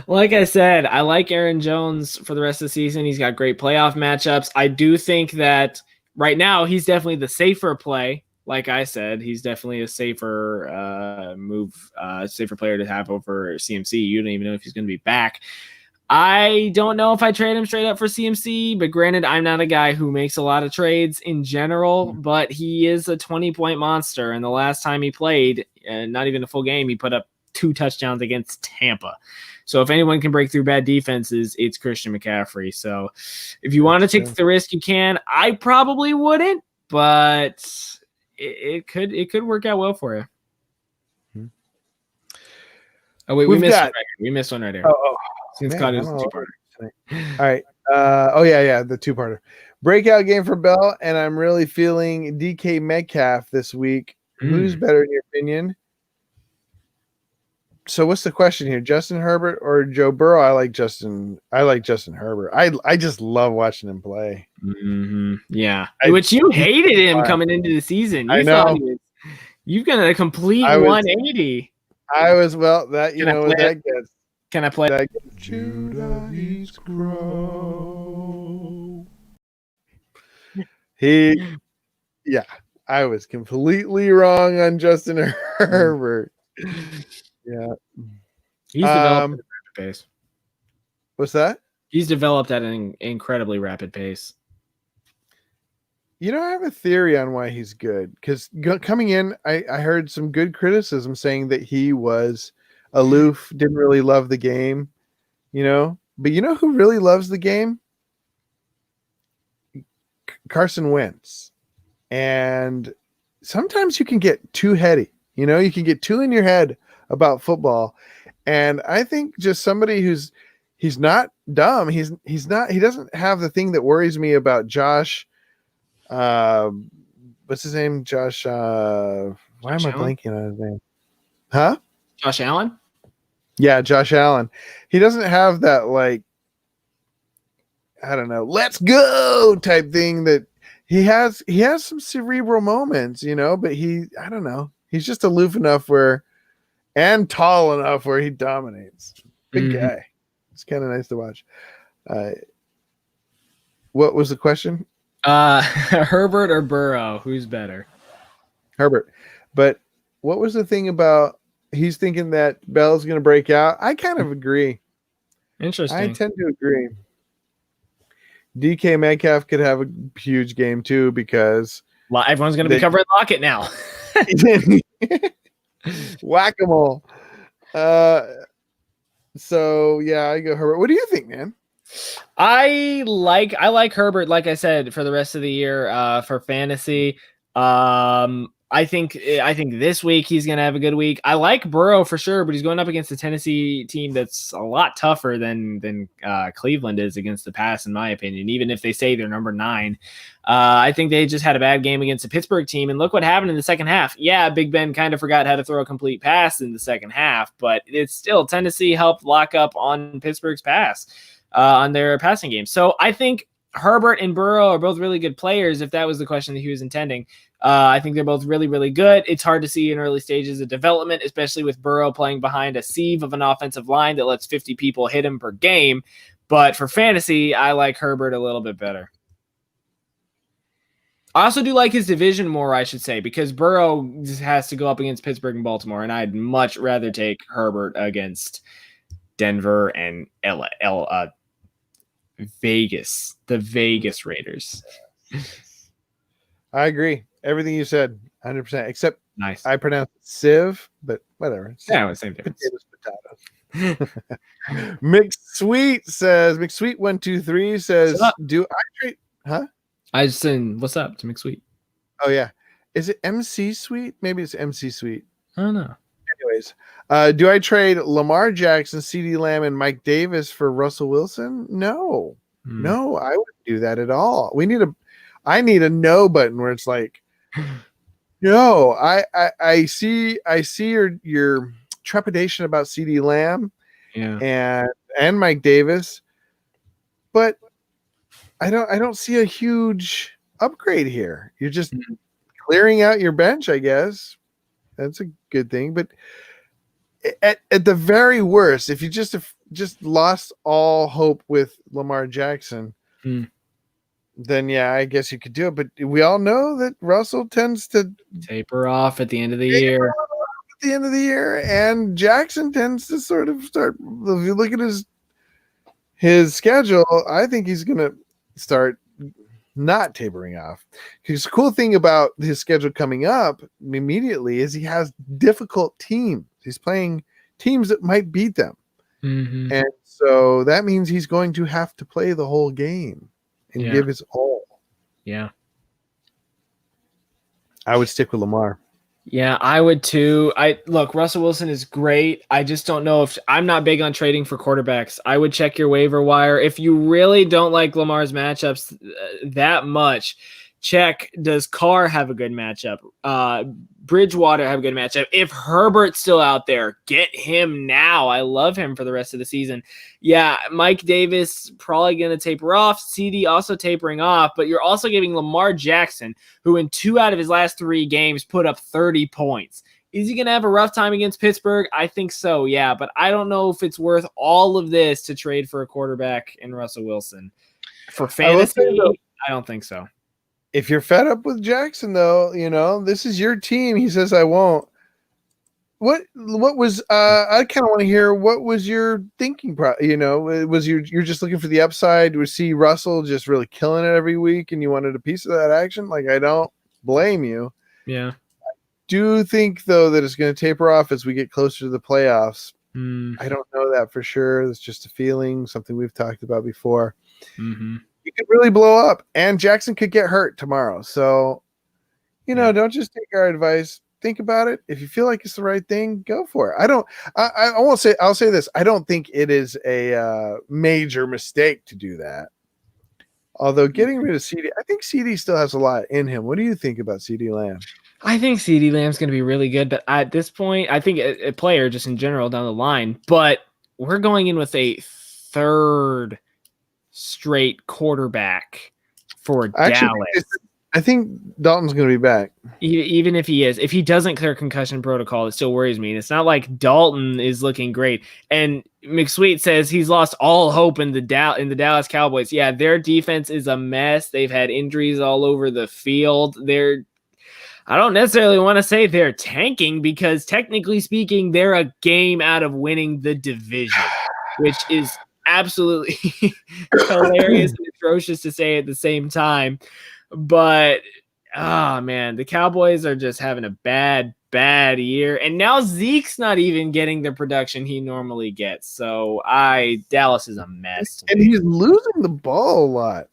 [SPEAKER 2] Like I said, I like Aaron Jones for the rest of the season. He's got great playoff matchups. I do think that right now he's definitely the safer play. Like I said, he's definitely a safer safer player to have over CMC. You don't even know if he's going to be back. I don't know if I trade him straight up for CMC, but granted, I'm not a guy who makes a lot of trades in general, but he is a 20-point monster. And the last time he played, not even a full game, he put up 2 touchdowns against Tampa. So if anyone can break through bad defenses, it's Christian McCaffrey. So if you want to take the risk, you can. I probably wouldn't, but it could work out well for you. Oh wait, we missed one right here. Since Claudio's the two-parter.
[SPEAKER 1] All right. The two-parter. Breakout game for Bell, and I'm really feeling DK Metcalf this week. Who's better in your opinion? So what's the question here? Justin Herbert or Joe Burrow? I like Justin Herbert. I just love watching him play.
[SPEAKER 2] Mm-hmm. Yeah. Which you hated him coming into the season.
[SPEAKER 1] I know.
[SPEAKER 2] You've got a complete 180.
[SPEAKER 1] I was that that gets.
[SPEAKER 2] Can I play?
[SPEAKER 1] Judah he's crow. I was completely wrong on Justin Herbert. Yeah.
[SPEAKER 2] He's developed at a rapid pace.
[SPEAKER 1] What's that?
[SPEAKER 2] He's developed at an incredibly rapid pace.
[SPEAKER 1] You know, I have a theory on why he's good. Because coming in, I heard some good criticism saying that he was aloof, didn't really love the game, you know. But you know who really loves the game? Carson Wentz. And sometimes you can get too heady. You know, you can get too in your head about football. And I think just somebody he's not dumb. He doesn't have the thing that worries me about Josh. What's his name? Josh. Why am I blanking on his name? Huh?
[SPEAKER 2] Josh Allen?
[SPEAKER 1] Yeah, Josh Allen. He doesn't have that, like, I don't know, let's go type thing that he has some cerebral moments, you know, but I don't know. He's just aloof enough and tall enough where he dominates. Big guy. It's kind of nice to watch. What was the question?
[SPEAKER 2] Herbert or Burrow? Who's better?
[SPEAKER 1] Herbert. But what was the thing about he's thinking that Bell's going to break out? I kind of agree.
[SPEAKER 2] Interesting.
[SPEAKER 1] I tend to agree. DK Metcalf could have a huge game too because
[SPEAKER 2] everyone's going to be covering Lockett now.
[SPEAKER 1] Whack-a-mole. So yeah, I go Herbert. What do you think, man?
[SPEAKER 2] I like Herbert, like I said, for the rest of the year for fantasy. I think this week he's going to have a good week. I like Burrow for sure, but he's going up against a Tennessee team that's a lot tougher than Cleveland is against the pass, in my opinion, even if they say they're number 9. I think they just had a bad game against the Pittsburgh team, and look what happened in the second half. Yeah, Big Ben kind of forgot how to throw a complete pass in the second half, but it's still Tennessee helped lock up on Pittsburgh's pass on their passing game. So I think Herbert and Burrow are both really good players, if that was the question that he was intending. I think they're both really, really good. It's hard to see in early stages of development, especially with Burrow playing behind a sieve of an offensive line that lets 50 people hit him per game. But for fantasy, I like Herbert a little bit better. I also do like his division more, I should say, because Burrow has to go up against Pittsburgh and Baltimore, and I'd much rather take Herbert against Denver and Vegas, the Vegas Raiders.
[SPEAKER 1] I agree. Everything you said, 100%, except
[SPEAKER 2] nice.
[SPEAKER 1] I pronounce it Civ, but whatever.
[SPEAKER 2] Yeah, same difference.
[SPEAKER 1] Potatoes. McSweet says, McSweet123 says, do I trade? Huh?
[SPEAKER 2] I just said, what's up to McSweet?
[SPEAKER 1] Oh, yeah. Is it MC Sweet? Maybe it's MC Sweet.
[SPEAKER 2] I don't know.
[SPEAKER 1] Anyways, do I trade Lamar Jackson, CeeDee Lamb, and Mike Davis for Russell Wilson? No. No, I wouldn't do that at all. I need a no button where it's like, no, I see your trepidation about CeeDee Lamb, and Mike Davis, but I don't see a huge upgrade here. You're just clearing out your bench, I guess. That's a good thing, but at the very worst, if you just lost all hope with Lamar Jackson, then yeah, I guess you could do it. But we all know that Russell tends to
[SPEAKER 2] taper off at the end of the year.
[SPEAKER 1] And Jackson tends to sort of start. If you look at his schedule, I think he's going to start not tapering off. Because the cool thing about his schedule coming up immediately is he has difficult teams. He's playing teams that might beat them. And so that means he's going to have to play the whole game and give his all.
[SPEAKER 2] Yeah.
[SPEAKER 1] I would stick with Lamar.
[SPEAKER 2] Yeah, I would too. Look, Russell Wilson is great. I just don't know if I'm not big on trading for quarterbacks. I would check your waiver wire. If you really don't like Lamar's matchups that much, check, does Carr have a good matchup? Bridgewater have a good matchup? If Herbert's still out there, get him now. I love him for the rest of the season. Yeah, Mike Davis probably going to taper off. CD also tapering off, but you're also giving Lamar Jackson, who in 2 out of his last 3 games put up 30 points. Is he going to have a rough time against Pittsburgh? I think so, yeah, but I don't know if it's worth all of this to trade for a quarterback in Russell Wilson. For fantasy, I don't think so.
[SPEAKER 1] If you're fed up with Jackson, though, this is your team. He says, I won't. what was I kind of want to hear what was your thinking was you're just looking for the upside to see Russell just really killing it every week and you wanted a piece of that action? Like, I don't blame you.
[SPEAKER 2] Yeah.
[SPEAKER 1] Do think though that it's going to taper off as we get closer to the playoffs.
[SPEAKER 2] Mm.
[SPEAKER 1] I don't know that for sure. It's just a feeling, something we've talked about before.
[SPEAKER 2] Mm-hmm.
[SPEAKER 1] He could really blow up and Jackson could get hurt tomorrow. So, don't just take our advice. Think about it. If you feel like it's the right thing, go for it. I'll say this. I don't think it is a major mistake to do that. Although getting rid of CD, I think CD still has a lot in him. What do you think about CD Lamb?
[SPEAKER 2] I think CeeDee Lamb's going to be really good, but at this point, I think a player just in general down the line, but we're going in with a third straight quarterback for Dallas.
[SPEAKER 1] I think Dalton's going to be back.
[SPEAKER 2] Even if he doesn't clear concussion protocol, it still worries me. And it's not like Dalton is looking great. And McSweet says he's lost all hope in the Dallas Cowboys. Yeah, their defense is a mess. They've had injuries all over the field. I don't necessarily want to say they're tanking because technically speaking, they're a game out of winning the division, which is absolutely hilarious and atrocious to say at the same time. But, man, the Cowboys are just having a bad year. And now Zeke's not even getting the production he normally gets. So Dallas is a mess.
[SPEAKER 1] And he's losing the ball a lot.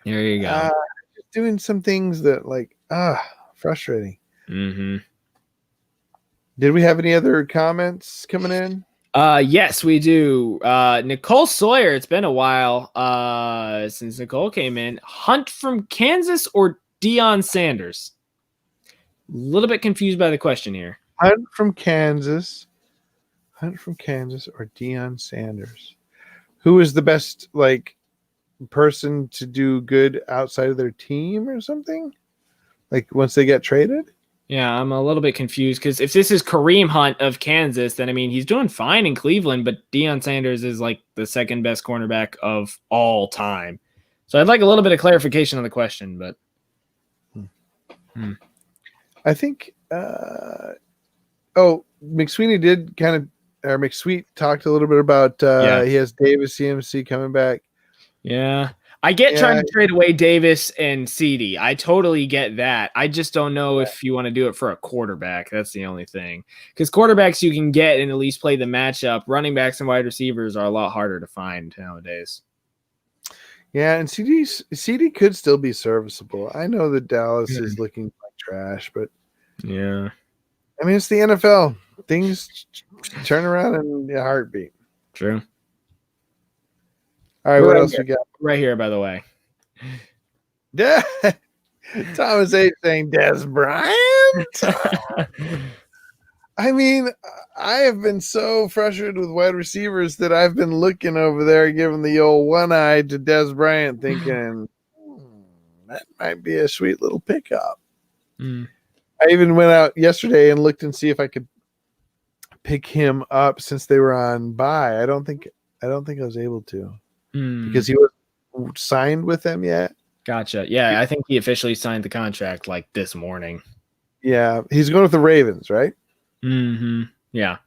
[SPEAKER 2] There you go.
[SPEAKER 1] Just doing some things that frustrating.
[SPEAKER 2] Mm-hmm.
[SPEAKER 1] Did we have any other comments coming in?
[SPEAKER 2] Yes, we do. Nicole Sawyer, it's been a while since Nicole came in. Hunt from Kansas or Deion Sanders? A little bit confused by the question here.
[SPEAKER 1] Hunt from Kansas or Deion Sanders? Who is the best person to do good outside of their team or something? Like once they get traded?
[SPEAKER 2] Yeah, I'm a little bit confused because if this is Kareem Hunt of Kansas, then he's doing fine in Cleveland, but Deion Sanders is like the second best cornerback of all time. So I'd like a little bit of clarification on the question, but
[SPEAKER 1] I think McSweet talked a little bit about he has Davis CMC coming back.
[SPEAKER 2] Yeah. I get trying to trade away Davis and CeeDee. I totally get that. I just don't know if you want to do it for a quarterback. That's the only thing. Because quarterbacks you can get and at least play the matchup. Running backs and wide receivers are a lot harder to find nowadays.
[SPEAKER 1] Yeah, and CeeDee could still be serviceable. I know that Dallas is looking like trash, but
[SPEAKER 2] yeah.
[SPEAKER 1] I mean, it's the NFL. Things turn around in a heartbeat.
[SPEAKER 2] True.
[SPEAKER 1] All right, what else we got?
[SPEAKER 2] Right here, by the way.
[SPEAKER 1] Yeah. Thomas H. saying Des Bryant. I mean, I have been so frustrated with wide receivers that I've been looking over there, giving the old one eye to Des Bryant, thinking that might be a sweet little pickup. I even went out yesterday and looked and see if I could pick him up since they were on bye. I don't think I was able to. Because he wasn't signed with them yet.
[SPEAKER 2] Gotcha. Yeah, I think he officially signed the contract like this morning.
[SPEAKER 1] Yeah, he's going with the Ravens, right?
[SPEAKER 2] Mm-hmm. Yeah.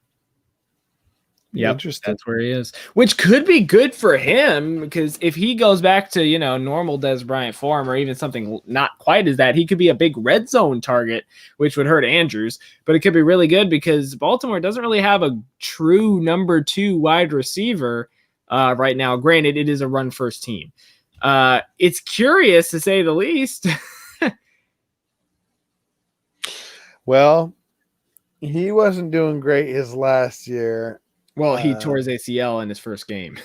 [SPEAKER 2] Yeah,
[SPEAKER 1] interesting.
[SPEAKER 2] That's where he is, which could be good for him because if he goes back to normal Des Bryant form or even something not quite as that, he could be a big red zone target, which would hurt Andrews. But it could be really good because Baltimore doesn't really have a true number 2 wide receiver. Right now, granted, it is a run-first team. It's curious to say the least.
[SPEAKER 1] Well, he wasn't doing great his last year.
[SPEAKER 2] Well, he tore his ACL in his first game.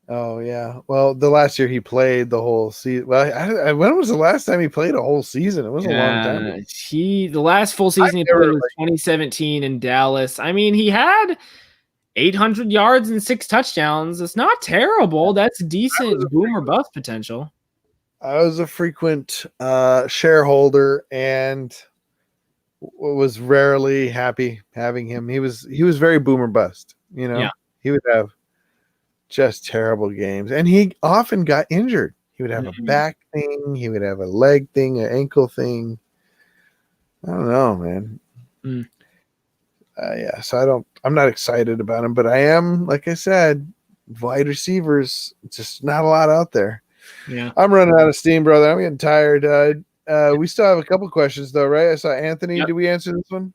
[SPEAKER 1] Oh, yeah. Well, the last year he played the whole season. Well, when was the last time he played a whole season? It was a long time.
[SPEAKER 2] The last full season he played was 2017 in Dallas. I mean, he had 800 yards and 6 touchdowns. It's not terrible. That's decent boom or bust potential.
[SPEAKER 1] I was a frequent shareholder and was rarely happy having him. He was very boom or bust.
[SPEAKER 2] Yeah.
[SPEAKER 1] He would have just terrible games, and he often got injured. He would have a back thing. He would have a leg thing, an ankle thing. I don't know, man. Yeah, so I'm not excited about him, but I am, like I said, wide receivers, just not a lot out there.
[SPEAKER 2] Yeah.
[SPEAKER 1] I'm running out of steam, brother. I'm getting tired. We still have a couple questions though, right? I saw Anthony.
[SPEAKER 2] Yep.
[SPEAKER 1] Did we answer this one?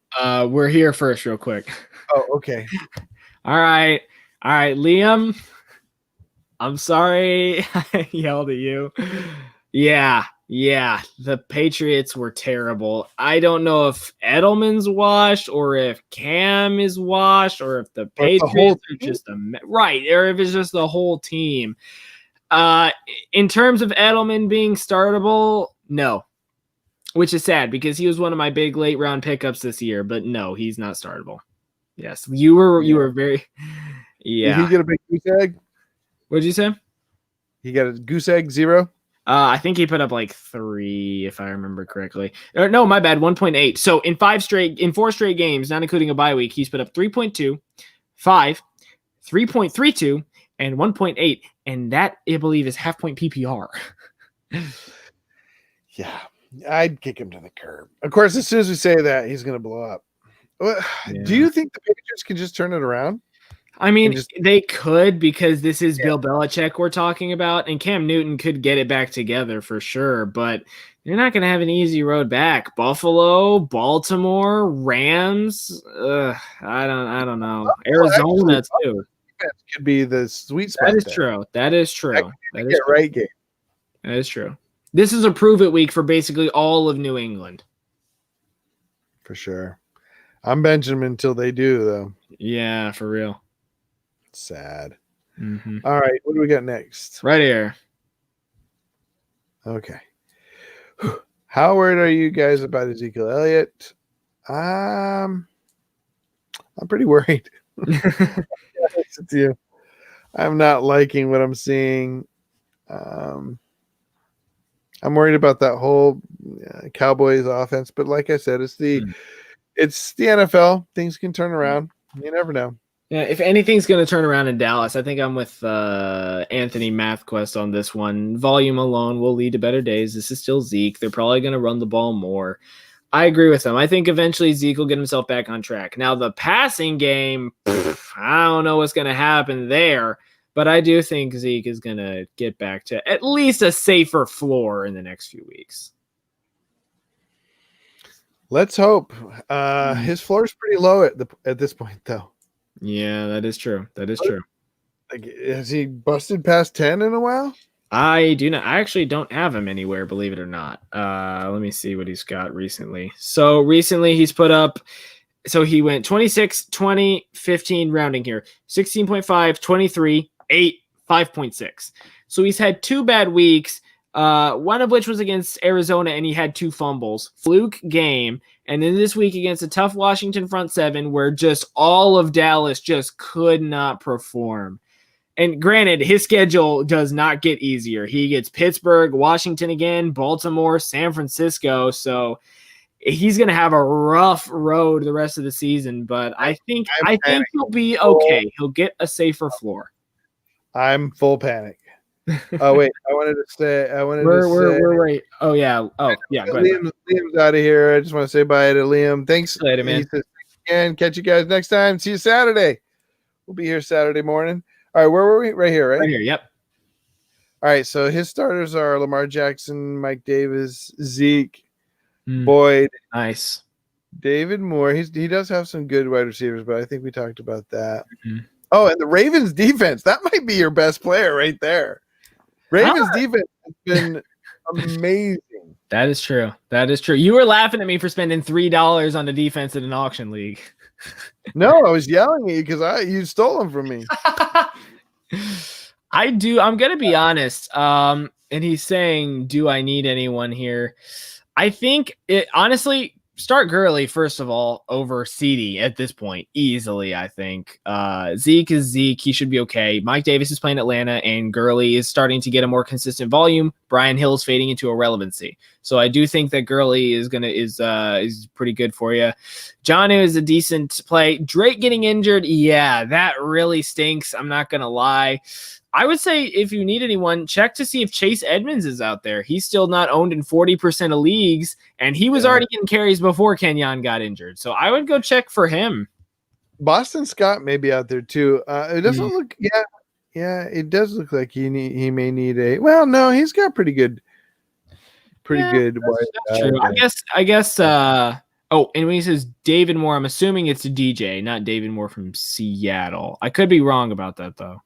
[SPEAKER 2] We're here first, real quick.
[SPEAKER 1] Oh, okay.
[SPEAKER 2] All right, Liam. I'm sorry I yelled at you. Yeah. The Patriots were terrible. I don't know if Edelman's washed or if Cam is washed or if the Patriots are just right, or if it's just the whole team. In terms of Edelman being startable, no. Which is sad because he was one of my big late round pickups this year, but no, he's not startable. Yes, you were very
[SPEAKER 1] Did he get a big goose egg?
[SPEAKER 2] What'd you say?
[SPEAKER 1] He got a goose egg 0.
[SPEAKER 2] I think he put up like 3, if I remember correctly. Or, no, my bad, 1.8. So in 4 straight games, not including a bye week, he's put up 3.2, 5, 3.32, and 1.8, and that I believe is half point PPR.
[SPEAKER 1] Yeah, I'd kick him to the curb. Of course, as soon as we say that, he's going to blow up. Yeah. Do you think the Patriots can just turn it around?
[SPEAKER 2] I mean, they could, because this is Bill Belichick we're talking about, and Cam Newton could get it back together for sure, but they're not going to have an easy road back. Buffalo, Baltimore, Rams. I don't know. Arizona too.
[SPEAKER 1] Could be the sweet spot.
[SPEAKER 2] That is true. That is true.
[SPEAKER 1] That is right game.
[SPEAKER 2] That is true. This is a prove it week for basically all of New England.
[SPEAKER 1] For sure. I'm benching them until they do, though.
[SPEAKER 2] Yeah, for real.
[SPEAKER 1] Sad.
[SPEAKER 2] Mm-hmm.
[SPEAKER 1] All right, what do we got next?
[SPEAKER 2] Right here.
[SPEAKER 1] Okay. How worried are you guys about Ezekiel Elliott? I'm pretty worried. It's you. I'm not liking what I'm seeing. I'm worried about that whole Cowboys offense, but like I said, it's the NFL. Things can turn around. You never know.
[SPEAKER 2] Yeah, if anything's going to turn around in Dallas, I think I'm with Anthony MathQuest on this one. Volume alone will lead to better days. This is still Zeke. They're probably going to run the ball more. I agree with him. I think eventually Zeke will get himself back on track. Now, the passing game, I don't know what's going to happen there, but I do think Zeke is going to get back to at least a safer floor in the next few weeks.
[SPEAKER 1] Let's hope. His floor is pretty low at this point, though.
[SPEAKER 2] Yeah, that is true. That is true.
[SPEAKER 1] Like, has he busted past 10 in a while?
[SPEAKER 2] I do not. I actually don't have him anywhere, believe it or not. Let me see what he's got recently. So recently he's put up, so he went 26, 20, 15, rounding here, 16.5, 23, 8, 5.6. So he's had 2 bad weeks, one of which was against Arizona, and he had 2 fumbles. Fluke game. And then this week against a tough Washington front 7 where just all of Dallas just could not perform. And granted, his schedule does not get easier. He gets Pittsburgh, Washington again, Baltimore, San Francisco. So he's going to have a rough road the rest of the season. But I think he'll be okay. He'll get a safer floor.
[SPEAKER 1] I'm full panic. Oh wait, I wanted to say.
[SPEAKER 2] We're right. Oh yeah. Oh yeah. Go ahead.
[SPEAKER 1] Liam's out of here. I just want to say bye to Liam. Thanks
[SPEAKER 2] later, man.
[SPEAKER 1] He says, again, catch you guys next time. See you Saturday. We'll be here Saturday morning. All right, where were we? Right here, right?
[SPEAKER 2] Right here. Yep.
[SPEAKER 1] All right, so his starters are Lamar Jackson, Mike Davis, Zeke, Boyd,
[SPEAKER 2] nice,
[SPEAKER 1] David Moore. He does have some good wide receivers, but I think we talked about that. Mm-hmm. Oh, and the Ravens defense. That might be your best player right there. Ravens defense has been amazing.
[SPEAKER 2] That is true. That is true. You were laughing at me for spending $3 on the defense in an auction league.
[SPEAKER 1] No, I was yelling at you because you stole them from me.
[SPEAKER 2] I do. I'm gonna be honest. And he's saying, "Do I need anyone here?" I think honestly. Start Gurley, first of all, over CD at this point, easily, I think. Zeke is Zeke. He should be okay. Mike Davis is playing Atlanta, and Gurley is starting to get a more consistent volume. Brian Hill is fading into irrelevancy. So I do think that Gurley is pretty good for you. Jonnu is a decent play. Drake getting injured, yeah, that really stinks. I'm not going to lie. I would say if you need anyone, check to see if Chase Edmonds is out there. He's still not owned in 40% of leagues, and he was already getting carries before Kenyon got injured. So I would go check for him.
[SPEAKER 1] Boston Scott may be out there too. It doesn't look. Yeah, it does look like he may need a. Well, no, he's got pretty good.
[SPEAKER 2] Yeah, that's true. I guess. Oh, and when he says David Moore, I'm assuming it's a DJ, not David Moore from Seattle. I could be wrong about that though.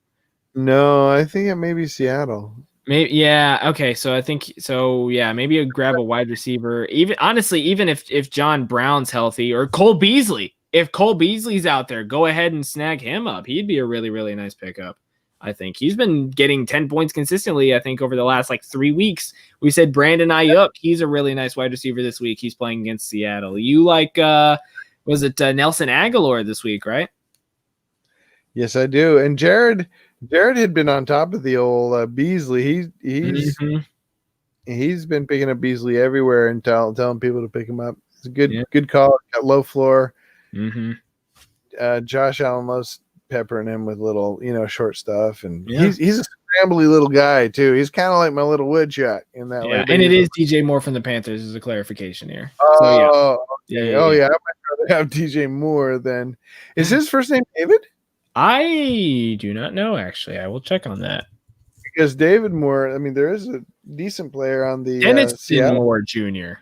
[SPEAKER 1] No, I think it may be Seattle.
[SPEAKER 2] Maybe, yeah. Okay, so I think so. Yeah, maybe grab a wide receiver. Even honestly, even if John Brown's healthy or Cole Beasley, if Cole Beasley's out there, go ahead and snag him up. He'd be a really, really nice pickup. I think he's been getting 10 points consistently. I think over the last 3 weeks, we said Brandon Ayuk. He's a really nice wide receiver this week. He's playing against Seattle. You was it Nelson Aguilar this week, right?
[SPEAKER 1] Yes, I do. And Jared had been on top of the old Beasley. He's been picking up Beasley everywhere and telling people to pick him up. It's a good call. Got low floor. Josh Allen loves peppering him with little, short stuff, and he's a scrambly little guy too. He's kind of like my little woodchuck in that way.
[SPEAKER 2] And it is DJ Moore from the Panthers as a clarification here.
[SPEAKER 1] Oh, so, yeah. I might rather have DJ Moore than. Is his first name David?
[SPEAKER 2] I do not know, actually. I will check on that.
[SPEAKER 1] Because David Moore, I mean, there is a decent player on the
[SPEAKER 2] Denniston Moore Jr.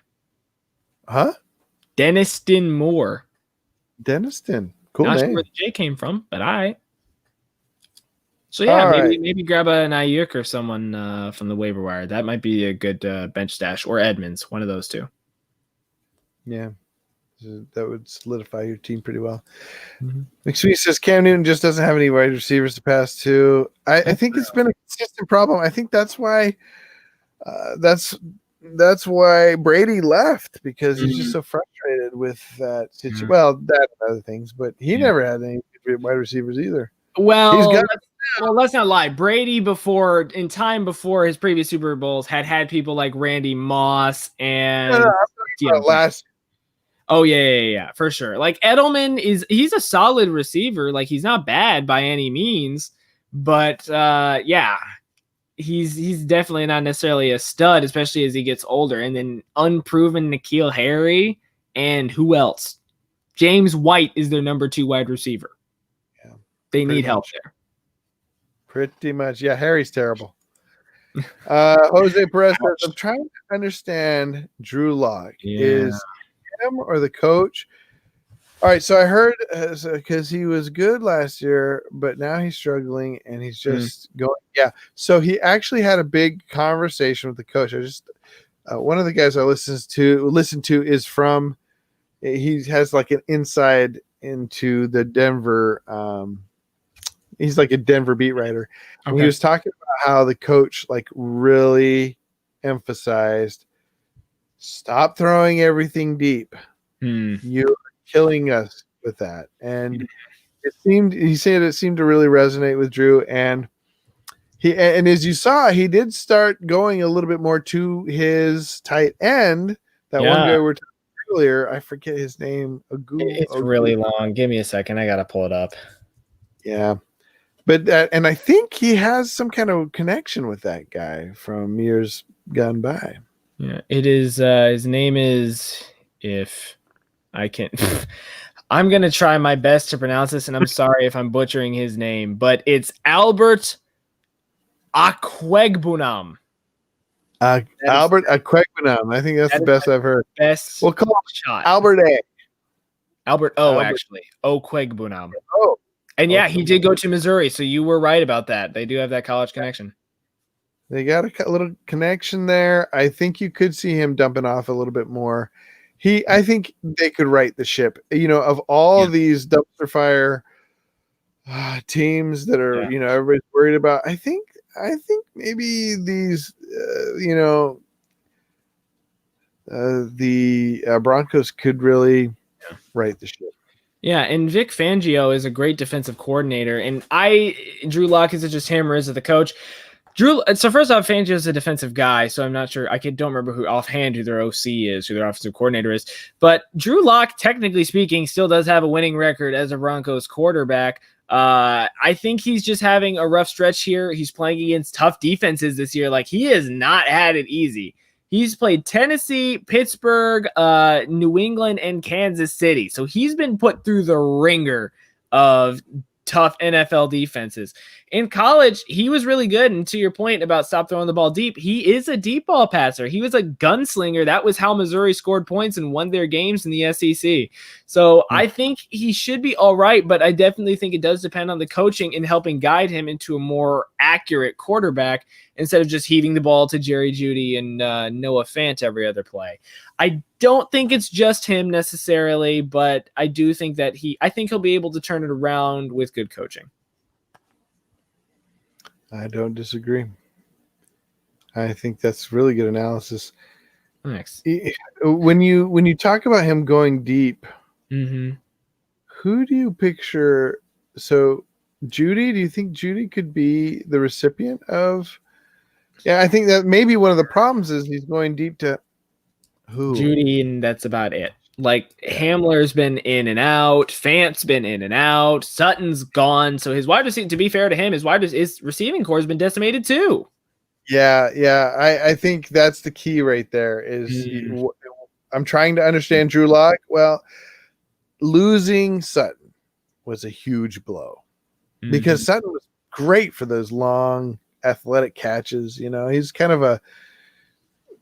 [SPEAKER 1] Huh?
[SPEAKER 2] Denniston Moore.
[SPEAKER 1] Denniston. Cool
[SPEAKER 2] Not
[SPEAKER 1] name.
[SPEAKER 2] sure where the J came from, but So yeah, maybe grab an Ayuk or someone from the waiver wire. That might be a good bench stash, or Edmonds, one of those two.
[SPEAKER 1] Yeah. That would solidify your team pretty well. McSweeney says Cam Newton just doesn't have any wide receivers to pass to. I think it's been a consistent problem. I think that's why why Brady left, because he's just so frustrated with that situation. Well, that and other things, but he never had any wide receivers either.
[SPEAKER 2] Well, let's not lie. Brady in time before his previous Super Bowls had people like Randy Moss and
[SPEAKER 1] last.
[SPEAKER 2] Oh yeah, for sure. Like Edelman he's a solid receiver. Like he's not bad by any means, but he's definitely not necessarily a stud, especially as he gets older. And then unproven N'Keal Harry, and who else? James White is their number 2 wide receiver.
[SPEAKER 1] Yeah,
[SPEAKER 2] they need help there.
[SPEAKER 1] Pretty much, yeah. Harry's terrible. Jose Perez says, I'm trying to understand Drew Lock. Is him or the coach? All right, so I heard because he was good last year, but now he's struggling and he's just going. Yeah, so he actually had a big conversation with the coach. I just one of the guys I listen to is from. He has like an inside into the Denver. He's like a Denver beat writer. Okay. And he was talking about how the coach really emphasized, stop throwing everything deep. You're killing us with that. And he said it seemed to really resonate with Drew. And as you saw, he did start going a little bit more to his tight end. That one guy we're talking earlier, I forget his name.
[SPEAKER 2] It's really long. Give me a second. I got to pull it up.
[SPEAKER 1] Yeah. But and I think he has some kind of connection with that guy from years gone by.
[SPEAKER 2] Yeah, it is. His name is, if I can, I'm going to try my best to pronounce this, and I'm sorry if I'm butchering his name, but it's Albert Akwegbunam.
[SPEAKER 1] Albert Akwegbunam. I think that's the best I've heard.
[SPEAKER 2] We'll
[SPEAKER 1] call him shot. Albert A.
[SPEAKER 2] Albert O, actually. Okwegbunam. Oh. And yeah, he did go to Missouri, so you were right about that. They do have that college connection.
[SPEAKER 1] They got a little connection there. I think you could see him dumping off a little bit more. I think they could right the ship. Of all these dumpster fire teams that are, everybody's worried about. I think maybe these, the Broncos could really right the ship.
[SPEAKER 2] Yeah, and Vic Fangio is a great defensive coordinator, and Drew Lock, is it just him or is it the coach? So first off, Fangio is a defensive guy, so I'm not sure. I don't remember who their OC is, who their offensive coordinator is. But Drew Lock, technically speaking, still does have a winning record as a Broncos quarterback. I think he's just having a rough stretch here. He's playing against tough defenses this year. He has not had it easy. He's played Tennessee, Pittsburgh, New England, and Kansas City. So he's been put through the ringer of tough NFL defenses. In college, he was really good. And to your point about stop throwing the ball deep, he is a deep ball passer. He was a gunslinger. That was how Missouri scored points and won their games in the SEC. So I think he should be all right, but I definitely think it does depend on the coaching and helping guide him into a more accurate quarterback instead of just heaving the ball to Jerry Jeudy and Noah Fant every other play. I don't think it's just him necessarily, but I do think that I think he'll be able to turn it around with good coaching.
[SPEAKER 1] I don't disagree. I think that's really good analysis.
[SPEAKER 2] Thanks.
[SPEAKER 1] When you talk about him going deep,
[SPEAKER 2] Mm-hmm.
[SPEAKER 1] who do you picture? So Jeudy, do you think Jeudy could be the recipient of? Yeah, I think that maybe one of the problems is he's going deep to who?
[SPEAKER 2] Jeudy, and that's about it. Like Hamler's been in and out, Fant's been in and out, Sutton's gone. So his wide receiver, to be fair to him, his receiving core has been decimated too.
[SPEAKER 1] Yeah. I think that's the key right there. I'm trying to understand Drew Lock. Well, losing Sutton was a huge blow because Sutton was great for those long athletic catches. He's kind of a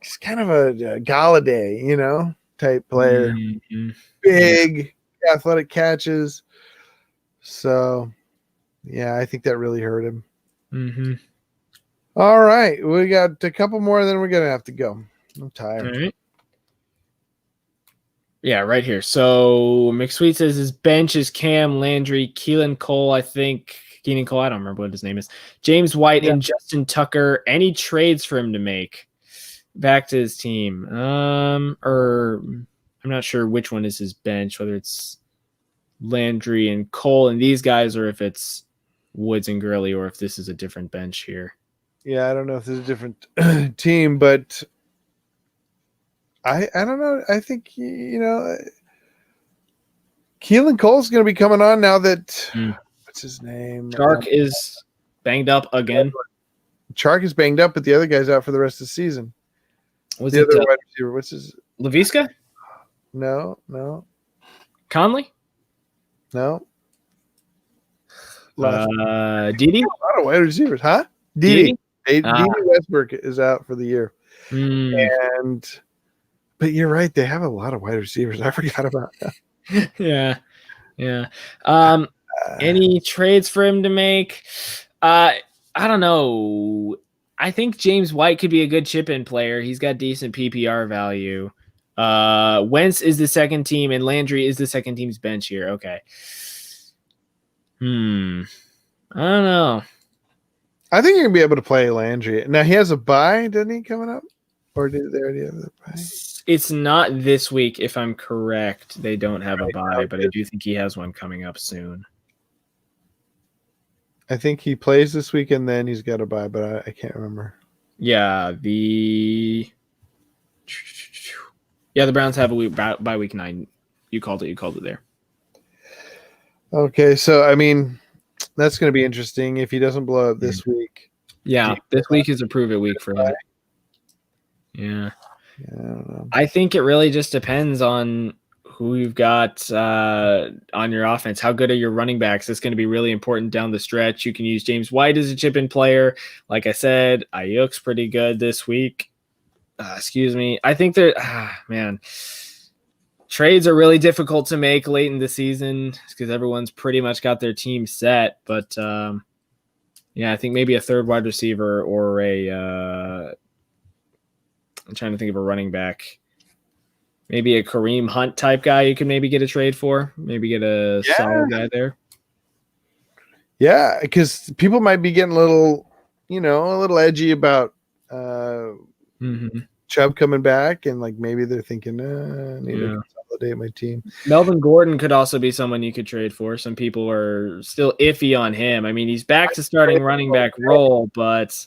[SPEAKER 1] Galladay, type player. Big athletic catches. So, yeah, I think that really hurt him.
[SPEAKER 2] Mm-hmm.
[SPEAKER 1] All right. We got a couple more, then we're going to have to go. I'm tired.
[SPEAKER 2] All right. Yeah, right here. So McSweet says his bench is Cam, Landry, Keelan Cole, I don't remember what his name is. James White and Justin Tucker. Any trades for him to make back to his team? Or I'm not sure which one is his bench, whether it's Landry and Cole and these guys, or if it's Woods and Gurley, or if this is a different bench here.
[SPEAKER 1] Yeah, I don't know if this is a different team, but I don't know. I think, Keelan Cole's going to be coming on now that what's his name?
[SPEAKER 2] Chark is banged up again.
[SPEAKER 1] Chark is banged up, but the other guy's out for the rest of the season.
[SPEAKER 2] Was
[SPEAKER 1] the
[SPEAKER 2] it
[SPEAKER 1] other wide receiver? What's his?
[SPEAKER 2] Laviska?
[SPEAKER 1] No.
[SPEAKER 2] Conley?
[SPEAKER 1] No.
[SPEAKER 2] Didi?
[SPEAKER 1] A lot of wide receivers, huh? Didi Westbrook is out for the year. But you're right, they have a lot of wide receivers. I forgot about that.
[SPEAKER 2] Yeah. Any trades for him to make? I don't know. I think James White could be a good chip-in player. He's got decent PPR value. Wentz is the second team, and Landry is the second team's bench here. Okay. I don't know.
[SPEAKER 1] I think you're going to be able to play Landry. Now, he has a bye, doesn't he, coming up? Or did they already have the bye?
[SPEAKER 2] It's not this week, if I'm correct. They don't have a bye, but I do think he has one coming up soon.
[SPEAKER 1] I think he plays this week and then he's got a bye, but I can't remember.
[SPEAKER 2] Yeah, the Browns have a week by week 9. You called it there.
[SPEAKER 1] Okay, so I mean, that's going to be interesting if he doesn't blow up this week.
[SPEAKER 2] Yeah, this week is a prove it week for him. Yeah,
[SPEAKER 1] I don't know.
[SPEAKER 2] I think it really just depends on who you've got on your offense. How good are your running backs? It's going to be really important down the stretch. You can use James White as a chip-in player. Like I said, Ayuk's pretty good this week. I think that, trades are really difficult to make late in the season because everyone's pretty much got their team set. But, I think maybe a third wide receiver or I'm trying to think of a running back. Maybe a Kareem Hunt type guy you can maybe get a trade for. Maybe get a solid guy there.
[SPEAKER 1] Yeah, because people might be getting a little edgy about Chubb coming back, and like maybe they're thinking, I need to consolidate my team.
[SPEAKER 2] Melvin Gordon could also be someone you could trade for. Some people are still iffy on him. I mean, he's back to starting running back role, but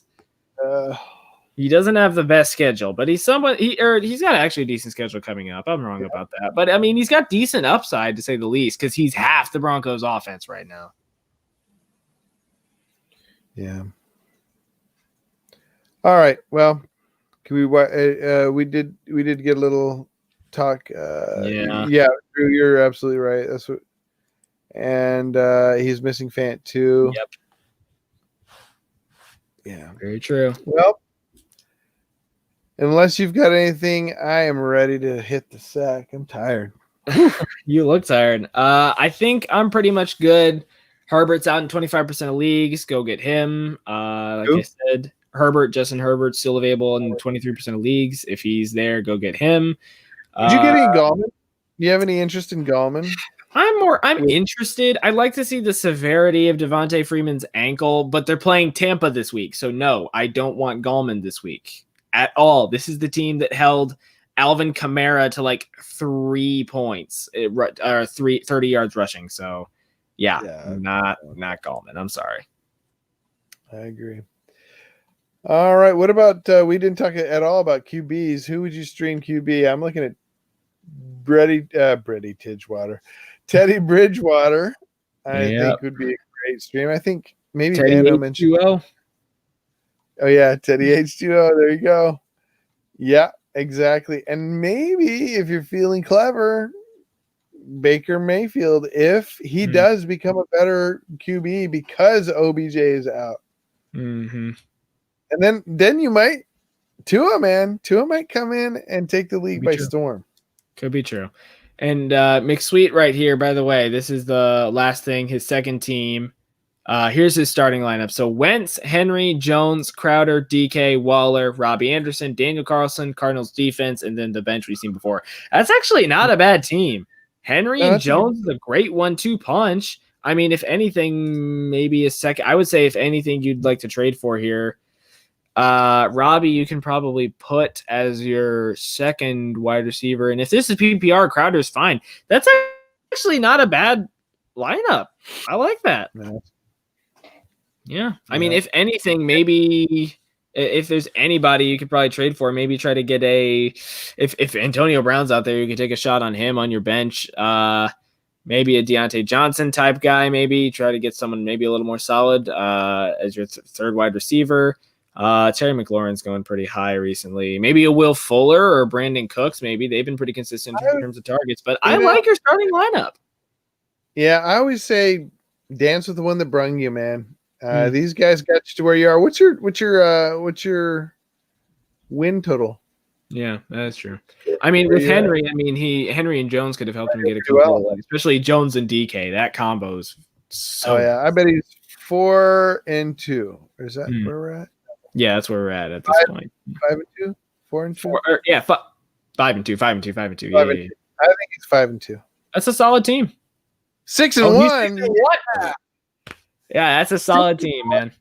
[SPEAKER 2] he doesn't have the best schedule, but he's got actually a decent schedule coming up. I'm wrong about that. But I mean, he's got decent upside to say the least, because he's half the Broncos offense right now.
[SPEAKER 1] Yeah. All right. Well, can we did get a little talk. Yeah, Drew, you're absolutely right. That's what and he's missing Fant too.
[SPEAKER 2] Yep.
[SPEAKER 1] Yeah.
[SPEAKER 2] Very true.
[SPEAKER 1] Well, unless you've got anything, I am ready to hit the sack. I'm tired.
[SPEAKER 2] You look tired. I think I'm pretty much good. Herbert's out in 25% of leagues. Go get him. Like
[SPEAKER 1] Who?
[SPEAKER 2] I said, Justin Herbert, still available in 23% of leagues. If he's there, go get him.
[SPEAKER 1] Did you get any Gallman? Do you have any interest in Gallman?
[SPEAKER 2] I'm interested. I'd like to see the severity of Devontae Freeman's ankle, but they're playing Tampa this week. So no, I don't want Gallman this week at all. This is the team that held Alvin Kamara to like 3 points, or 30 yards rushing. So yeah, not Gallman. I'm sorry.
[SPEAKER 1] I agree. All right. What about we didn't talk at all about QBs. Who would you stream QB? I'm looking at Teddy Bridgewater. I think would be a great stream. I think maybe Dano mentioned.
[SPEAKER 2] H2O.
[SPEAKER 1] Oh yeah, Teddy H2O. There you go. Yeah, exactly. And maybe if you're feeling clever, Baker Mayfield, if he does become a better QB because OBJ is out.
[SPEAKER 2] Mm-hmm.
[SPEAKER 1] And then you might Tua might come in and take the league by storm.
[SPEAKER 2] Could be true. And McSweet right here, by the way, this is the last thing, his second team. Here's his starting lineup. So Wentz, Henry, Jones, Crowder, DK, Waller, Robbie Anderson, Daniel Carlson, Cardinals defense, and then the bench we've seen before. That's actually not a bad team. Henry and Jones is a great 1-2 punch. I mean, if anything, maybe a second. I would say if anything you'd like to trade for here, Robbie, you can probably put as your second wide receiver. And if this is PPR, Crowder's fine. That's actually not a bad lineup. I like that. Yeah. I mean, if anything, maybe if there's anybody you could probably trade for, maybe try to get if Antonio Brown's out there, you could take a shot on him on your bench. Maybe a Deontay Johnson type guy, maybe try to get someone maybe a little more solid as your third wide receiver. Terry McLaurin's going pretty high recently. Maybe a Will Fuller or Brandon Cooks. Maybe they've been pretty consistent in terms of targets, but I like your starting lineup.
[SPEAKER 1] Yeah, I always say dance with the one that brung you, man. These guys got you to where you are. What's your win total?
[SPEAKER 2] Yeah, that's true. I mean, with Henry, Henry and Jones could have helped him get a couple, especially Jones and DK. That combo's so.
[SPEAKER 1] Oh yeah, I bet he's 4-2. Is that where we're at?
[SPEAKER 2] Yeah, that's where we're at this point.
[SPEAKER 1] 5-2, 4-2.
[SPEAKER 2] 5-2. Yeah.
[SPEAKER 1] I think he's 5-2.
[SPEAKER 2] That's a solid team.
[SPEAKER 1] 6-1.
[SPEAKER 2] Yeah, that's a solid team, man.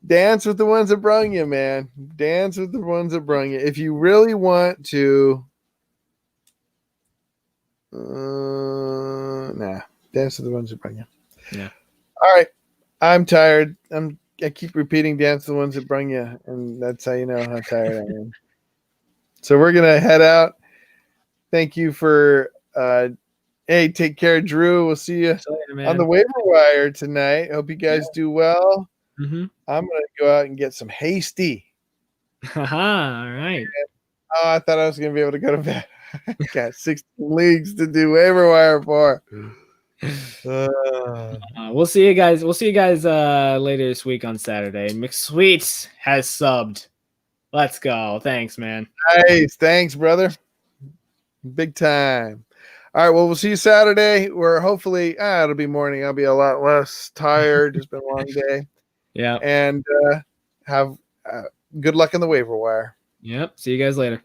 [SPEAKER 1] Dance with the ones that brung you, man. Dance with the ones that brung you. If you really want to, dance with the ones that brung you.
[SPEAKER 2] Yeah.
[SPEAKER 1] All right. I'm tired. I keep repeating dance with the ones that brung you, and that's how you know how tired I am. So we're gonna head out. Thank you for hey, take care, Drew. We'll see you on the waiver wire tonight. Hope you guys do well.
[SPEAKER 2] Mm-hmm.
[SPEAKER 1] I'm gonna go out and get some hasty.
[SPEAKER 2] All right.
[SPEAKER 1] I thought I was gonna be able to go to bed. I got 16 leagues to do waiver wire for.
[SPEAKER 2] We'll see you guys. We'll see you guys later this week on Saturday. McSweets has subbed. Let's go. Thanks, man.
[SPEAKER 1] Nice. Thanks, brother. Big time. All right. Well, we'll see you Saturday. Where hopefully it'll be morning. I'll be a lot less tired. It's been a long day.
[SPEAKER 2] Yeah.
[SPEAKER 1] And have good luck on the waiver wire.
[SPEAKER 2] Yep. See you guys later.